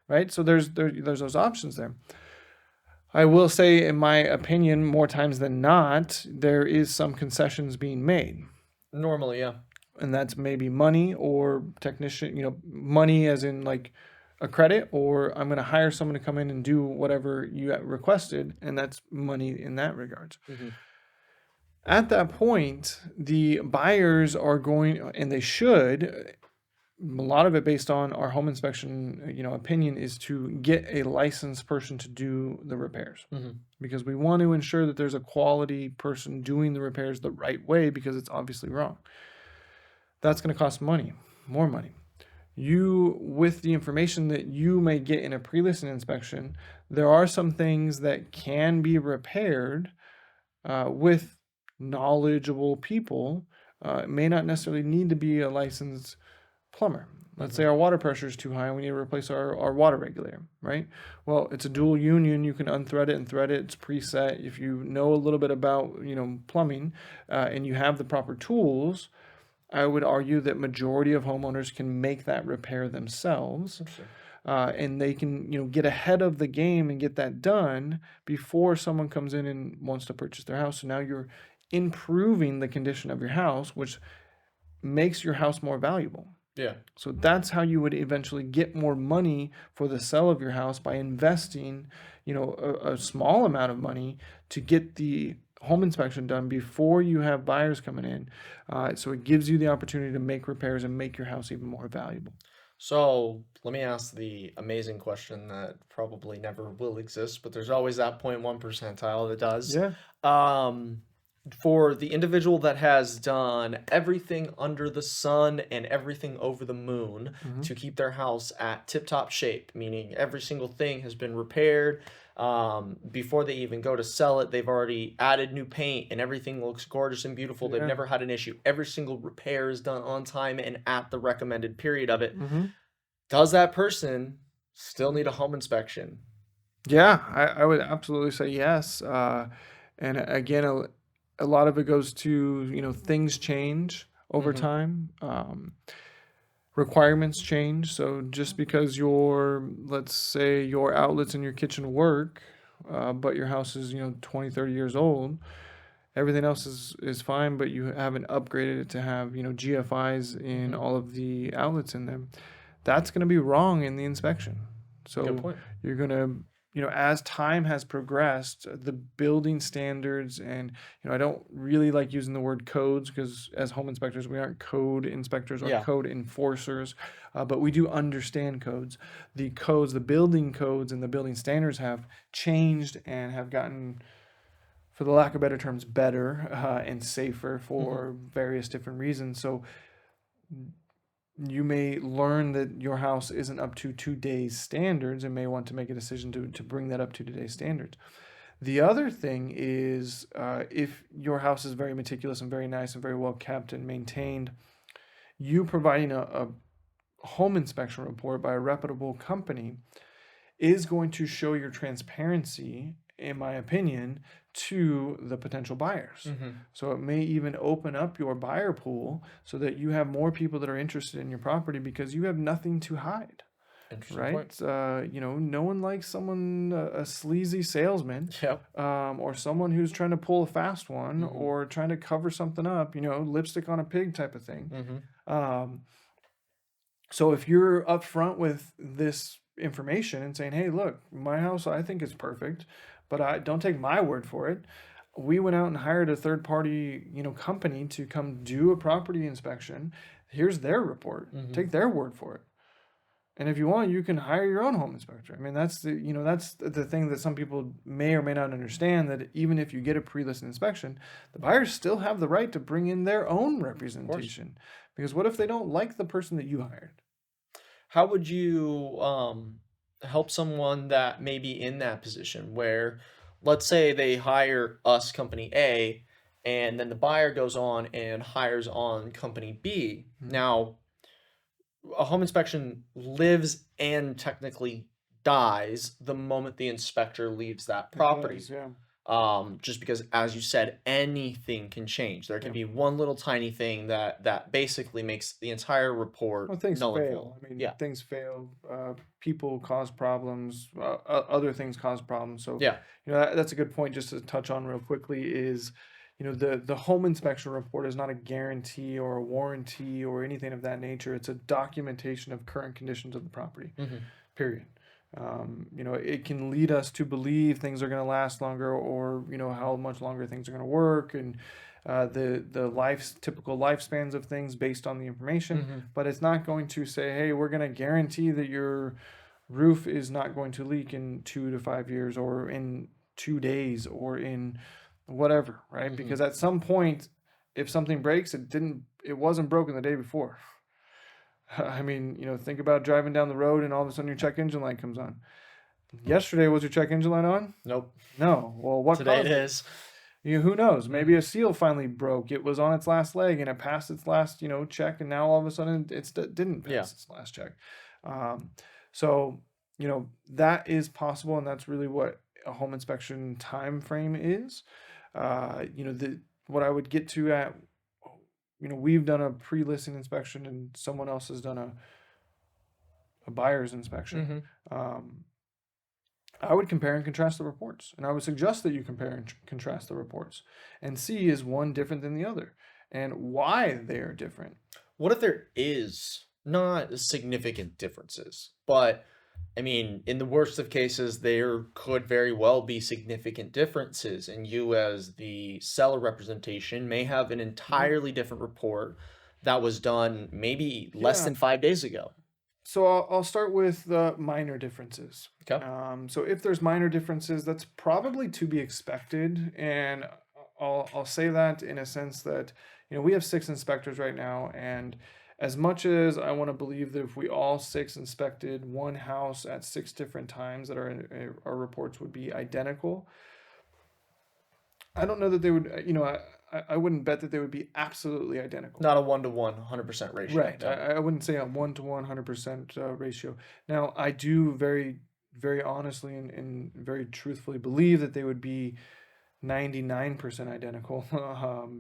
Right? So there's those options there. I will say, in my opinion, more times than not, there is some concessions being made. Normally, yeah. And that's maybe money or technician, you know, money as in like a credit, or I'm going to hire someone to come in and do whatever you requested. And that's money in that regards. At that point, the buyers are going, and they should, a lot of it based on our home inspection, you know, opinion is to get a licensed person to do the repairs because we want to ensure that there's a quality person doing the repairs the right way because it's obviously wrong. That's going to cost money, more money. with the information that you may get in a pre-listing inspection, there are some things that can be repaired with knowledgeable people. It may not necessarily need to be a licensed plumber. Let's say our water pressure is too high and we need to replace our water regulator, right? Well, it's a dual union. You can unthread it and thread it. It's preset. If you know a little bit about, plumbing, and you have the proper tools, I would argue that majority of homeowners can make that repair themselves. And they can, get ahead of the game and get that done before someone comes in and wants to purchase their house. So now you're improving the condition of your house, which makes your house more valuable. Yeah. So that's how you would eventually get more money for the sale of your house, by investing, a small amount of money to get the home inspection done before you have buyers coming in. So it gives you the opportunity to make repairs and make your house even more valuable. So let me ask the amazing question that probably never will exist, but there's always that 0.1 percentile that does. Yeah. For the individual that has done everything under the sun and everything over the moon to keep their house at tip-top shape, meaning every single thing has been repaired, before they even go to sell it, they've already added new paint and everything looks gorgeous and beautiful. They've never had an issue. Every single repair is done on time and at the recommended period of it. Does that person still need a home inspection? Yeah, I would absolutely say yes. And again, a lot of it goes to, things change over time. Requirements change. So just because let's say your outlets in your kitchen work, but your house is, 20, 30 years old, everything else is fine, but you haven't upgraded it to have, GFIs in all of the outlets in them. That's going to be wrong in the inspection. So Good point. you're going to, as time has progressed, the building standards, and, I don't really like using the word codes, because as home inspectors, we aren't code inspectors or code enforcers, but we do understand codes. The building codes and the building standards have changed and have gotten, for the lack of better terms, better and safer for various different reasons. So you may learn that your house isn't up to today's standards and may want to make a decision to bring that up to today's standards. The other thing is, if your house is very meticulous and very nice and very well kept and maintained, you providing a home inspection report by a reputable company is going to show your transparency, in my opinion, to the potential buyers. So it may even open up your buyer pool so that you have more people that are interested in your property because you have nothing to hide. Right? No one likes someone, a sleazy salesman, or someone who's trying to pull a fast one or trying to cover something up, lipstick on a pig type of thing. So if you're upfront with this information and saying, hey, look, my house, I think is perfect, but I don't take my word for it. We went out and hired a third party, company to come do a property inspection. Here's their report. Take their word for it. And if you want, you can hire your own home inspector. I mean, that's the thing that some people may or may not understand, that even if you get a pre-listed inspection, the buyers still have the right to bring in their own representation. Because what if they don't like the person that you hired? How would you help someone that may be in that position where, let's say they hire us, company A, and then the buyer goes on and hires on company B. Now, a home inspection lives and technically dies the moment the inspector leaves that property. Just because, as you said, anything can change. There can be one little tiny thing that basically makes the entire report things null and fail. void. I mean, things fail. People cause problems. Other things cause problems. So that's a good point. Just to touch on real quickly is, the home inspection report is not a guarantee or a warranty or anything of that nature. It's a documentation of current conditions of the property. Period. It can lead us to believe things are going to last longer, or how much longer things are going to work, and the typical lifespans of things based on the information. But it's not going to say, hey, we're going to guarantee that your roof is not going to leak in 2 to 5 years, or in 2 days, or in whatever, right? Because at some point, if something breaks, it wasn't broken the day before. I mean, think about driving down the road and all of a sudden your check engine light comes on. Yesterday, was your check engine light on? Nope. No. Well, what Today it caused it? is. Who knows? Maybe a seal finally broke. It was on its last leg and it passed its last, check, and now all of a sudden didn't pass its last check. So, that is possible, and that's really what a home inspection time frame is. What I would get to at, we've done a pre-listing inspection and someone else has done a buyer's inspection. I would compare and contrast the reports, and I would suggest that you compare and contrast the reports and see, is one different than the other and why they are different. What if there is not significant differences, but I mean, in the worst of cases, there could very well be significant differences, and you, as the seller representation, may have an entirely different report that was done maybe less than 5 days ago. So I'll start with the minor differences. Okay. So if there's minor differences, that's probably to be expected, and I'll say that in a sense that we have 6 inspectors right now, and as much as I want to believe that if we all 6 inspected one house at 6 different times, that our reports would be identical. I don't know that they would. I wouldn't bet that they would be absolutely identical. Not a 1-to-1, 100% ratio. Right. I wouldn't say a 1-to-1, 100% ratio. Now, I do very, very honestly and very truthfully believe that they would be 99% identical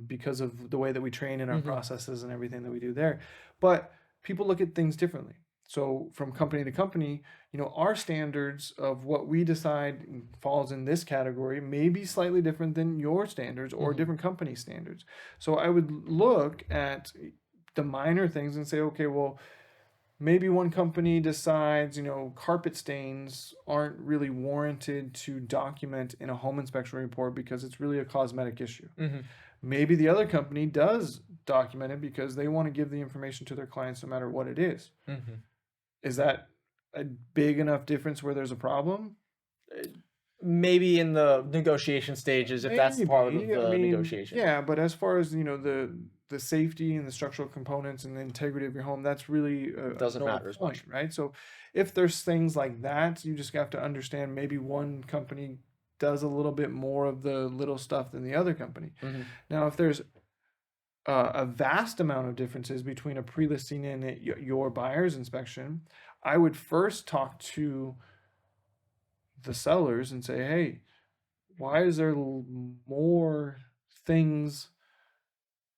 because of the way that we train in our processes and everything that we do there. But people look at things differently. So from company to company, our standards of what we decide falls in this category may be slightly different than your standards or different company standards. So I would look at the minor things and say, okay, well, maybe one company decides, carpet stains aren't really warranted to document in a home inspection report because it's really a cosmetic issue. Maybe the other company does document it because they want to give the information to their clients no matter what it is. Is that a big enough difference where there's a problem? Maybe in the negotiation stages, if that's part of the negotiation. Yeah, but as far as the safety and the structural components and the integrity of your home, that's really doesn't matter as much, right? So if there's things like that, you just have to understand maybe one company does a little bit more of the little stuff than the other company. Now, if there's a vast amount of differences between a pre-listing and your buyer's inspection, I would first talk to the sellers and say, hey, why is there more things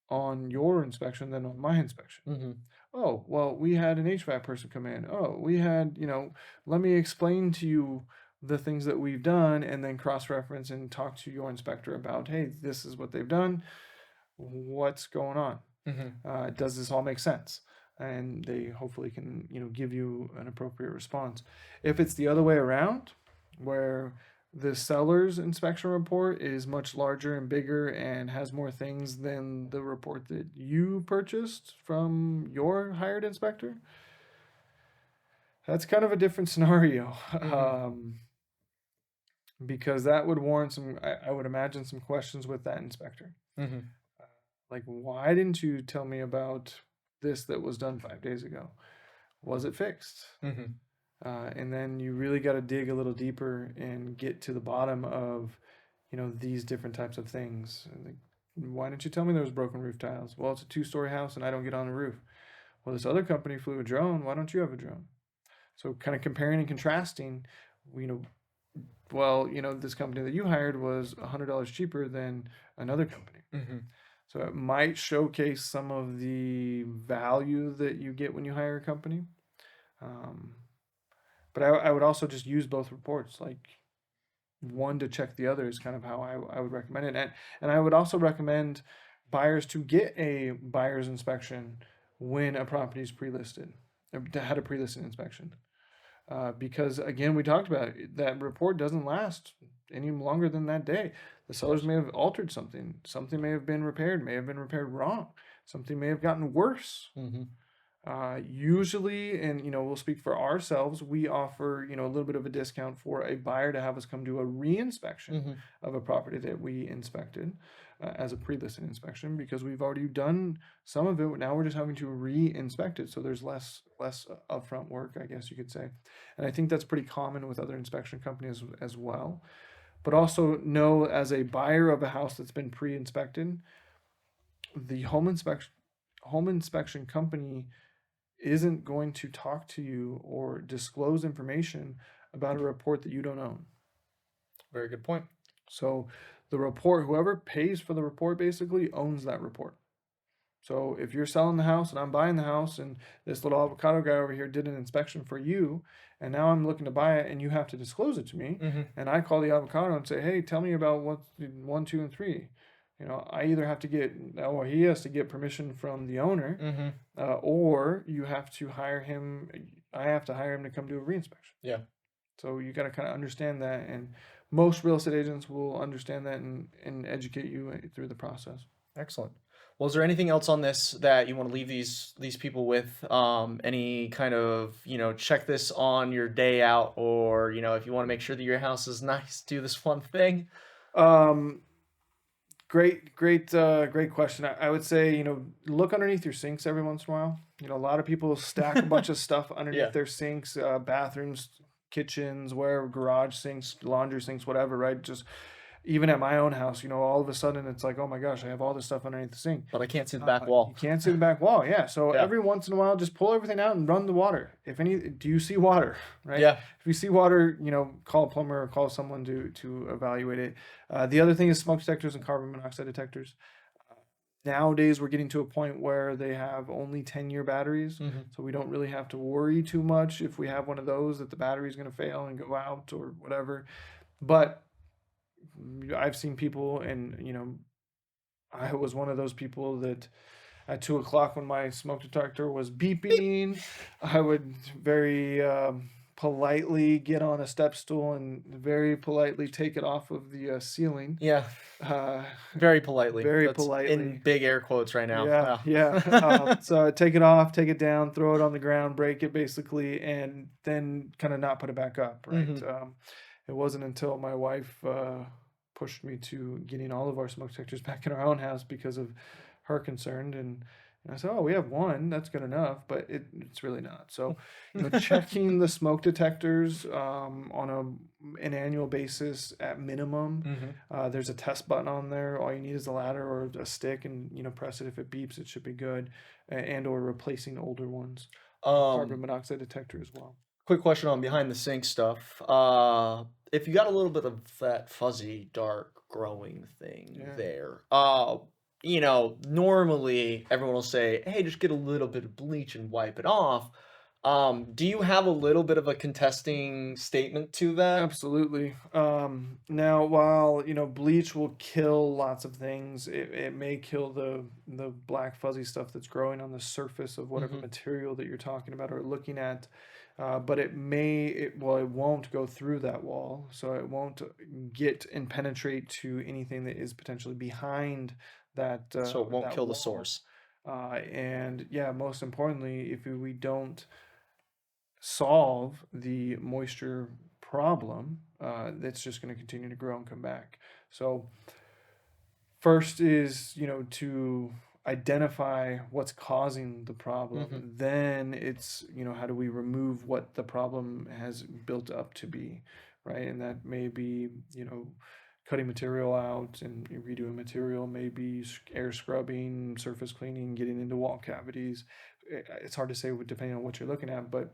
on your inspection than on my inspection? Oh, well, we had an HVAC person come in. Oh, we had, let me explain to you the things that we've done and then cross-reference and talk to your inspector about, hey, this is what they've done. What's going on? Does this all make sense? And they hopefully can, give you an appropriate response. If it's the other way around, where the seller's inspection report is much larger and bigger and has more things than the report that you purchased from your hired inspector, that's kind of a different scenario. Because that would warrant I would imagine some questions with that inspector. Like, why didn't you tell me about this that was done 5 days ago? Was it fixed? And then you really got to dig a little deeper and get to the bottom of, these different types of things. Like, why didn't you tell me there was broken roof tiles? Well, it's a 2-story house and I don't get on the roof. Well, this other company flew a drone. Why don't you have a drone? So kind of comparing and contrasting, this company that you hired was $100 cheaper than another company. So it might showcase some of the value that you get when you hire a company. But I would also just use both reports, like one to check the other is kind of how I would recommend it. And I would also recommend buyers to get a buyer's inspection when a property is pre-listed, had a pre-listed inspection. Because again, we talked about it, that report doesn't last any longer than that day. The sellers may have altered something. Something may have been repaired, wrong. Something may have gotten worse. Usually, and we'll speak for ourselves, we offer a little bit of a discount for a buyer to have us come do a re-inspection of a property that we inspected. as a pre-listing inspection, because we've already done some of it. Now we're just having to re-inspect it, so there's less upfront work, I guess you could say. And I think that's pretty common with other inspection companies as well. But also know, as a buyer of a house that's been pre-inspected, the home inspection company isn't going to talk to you or disclose information about a report that you don't own. Very good point. So the report, whoever pays for the report basically owns that report. So if you're selling the house and I'm buying the house, and this little avocado guy over here did an inspection for you, and now I'm looking to buy it and you have to disclose it to me, and I call the avocado and say, hey, tell me about what 1, 2, and 3. I either have to get, or he has to get permission from the owner, or you have to hire him. I have to hire him to come do a reinspection. Yeah. So you got to kind of understand that, and most real estate agents will understand that and educate you through the process. Excellent. Well, is there anything else on this that you want to leave these people with? Any kind of, check this on your day out, or, if you want to make sure that your house is nice, do this one thing? Great question. I would say, look underneath your sinks every once in a while. A lot of people stack a bunch of stuff underneath their sinks, bathrooms, kitchens, wherever, garage sinks, laundry sinks, whatever, right? Just even at my own house, all of a sudden it's like, oh my gosh, I have all this stuff underneath the sink. But I can't see the back wall. You can't see the back wall, yeah. So every once in a while, just pull everything out and run the water. Do you see water, right? Yeah. If you see water, call a plumber or call someone to evaluate it. The other thing is smoke detectors and carbon monoxide detectors. Nowadays, we're getting to a point where they have only 10-year batteries, so we don't really have to worry too much if we have one of those that the battery is going to fail and go out or whatever. But I've seen people, and I was one of those people that at 2:00 when my smoke detector was beeping, I would very politely get on a step stool and very politely take it off of the ceiling. Yeah. Very politely. Very That's politely. in big air quotes right now. Yeah, yeah. So take it off, take it down, throw it on the ground, break it basically, and then kind of not put it back up, right? It wasn't until my wife pushed me to getting all of our smoke detectors back in our own house because of her concern, and I said, oh, we have one, that's good enough, but it's really not. So checking the smoke detectors on an annual basis at minimum. There's a test button on there. All you need is a ladder or a stick, and press it. If it beeps, it should be good, and or replacing older ones. Carbon monoxide detector as well. Quick question on behind the sink stuff. If you got a little bit of that fuzzy, dark, growing thing there, normally everyone will say, hey, just get a little bit of bleach and wipe it off. Do you have a little bit of a contesting statement to that? Absolutely. Now, while bleach will kill lots of things, it may kill the black fuzzy stuff that's growing on the surface of whatever material that you're talking about or looking at. But it won't go through that wall, so it won't get and penetrate to anything that is potentially behind that. So it won't kill wall. the source. And yeah, most importantly, if we don't solve the moisture problem, that's just going to continue to grow and come back. So first is to identify what's causing the problem. Then it's how do we remove what the problem has built up to be, right? And that may be cutting material out and redoing material, maybe air scrubbing, surface cleaning, getting into wall cavities. It's hard to say depending on what you're looking at, but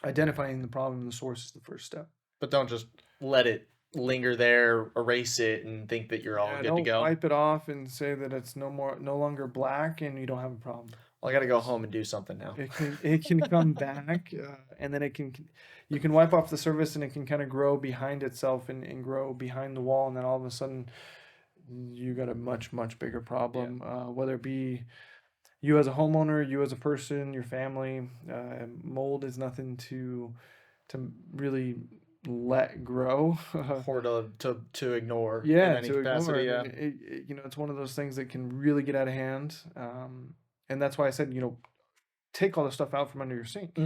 identifying the problem and the source is the first step. But don't just let it linger there, erase it, and think that you're all good to go. Don't wipe it off and say that it's no longer black and you don't have a problem. Well, I got to go home and do something now. It can come back, and then you can wipe off the surface, and it can kind of grow behind itself and grow behind the wall, and then all of a sudden you got a much bigger problem. Whether it be you as a homeowner, you as a person, your family, mold is nothing to really let grow or to ignore in any capacity. Ignore. It's one of those things that can really get out of hand, and that's why I said take all the stuff out from under your sink,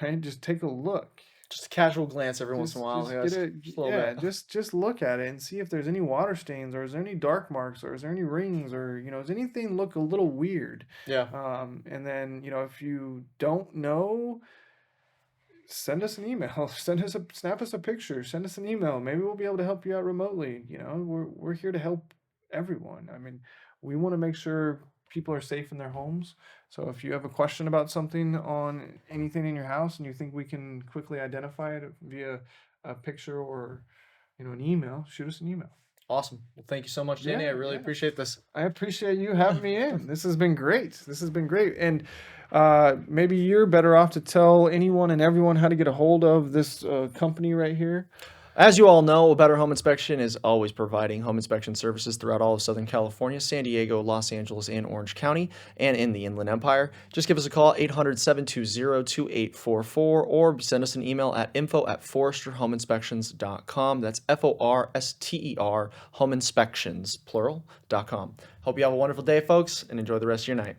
right? Just take a look. Just a casual glance every once in a while. Just get Yes, a just a little yeah, bit. just look at it and see if there's any water stains, or is there any dark marks, or is there any rings, or does anything look a little weird? Yeah. And then if you don't know, send us an email, snap us a picture, send us an email. Maybe we'll be able to help you out remotely. We're here to help everyone. I mean, we want to make sure people are safe in their homes. So if you have a question about something on anything in your house and you think we can quickly identify it via a picture or an email, shoot us an email. Awesome. Well, thank you so much, Danny. I really appreciate this. I appreciate you having me in. This has been great. And maybe you're better off to tell anyone and everyone how to get a hold of this company right here. As you all know, A Better Home Inspection is always providing home inspection services throughout all of Southern California, San Diego, Los Angeles, and Orange County, and in the Inland Empire. Just give us a call, 800-720-2844, or send us an email at info@forresterhomeinspections.com. That's FORSTER, homeinspections, plural.com. Hope you have a wonderful day, folks, and enjoy the rest of your night.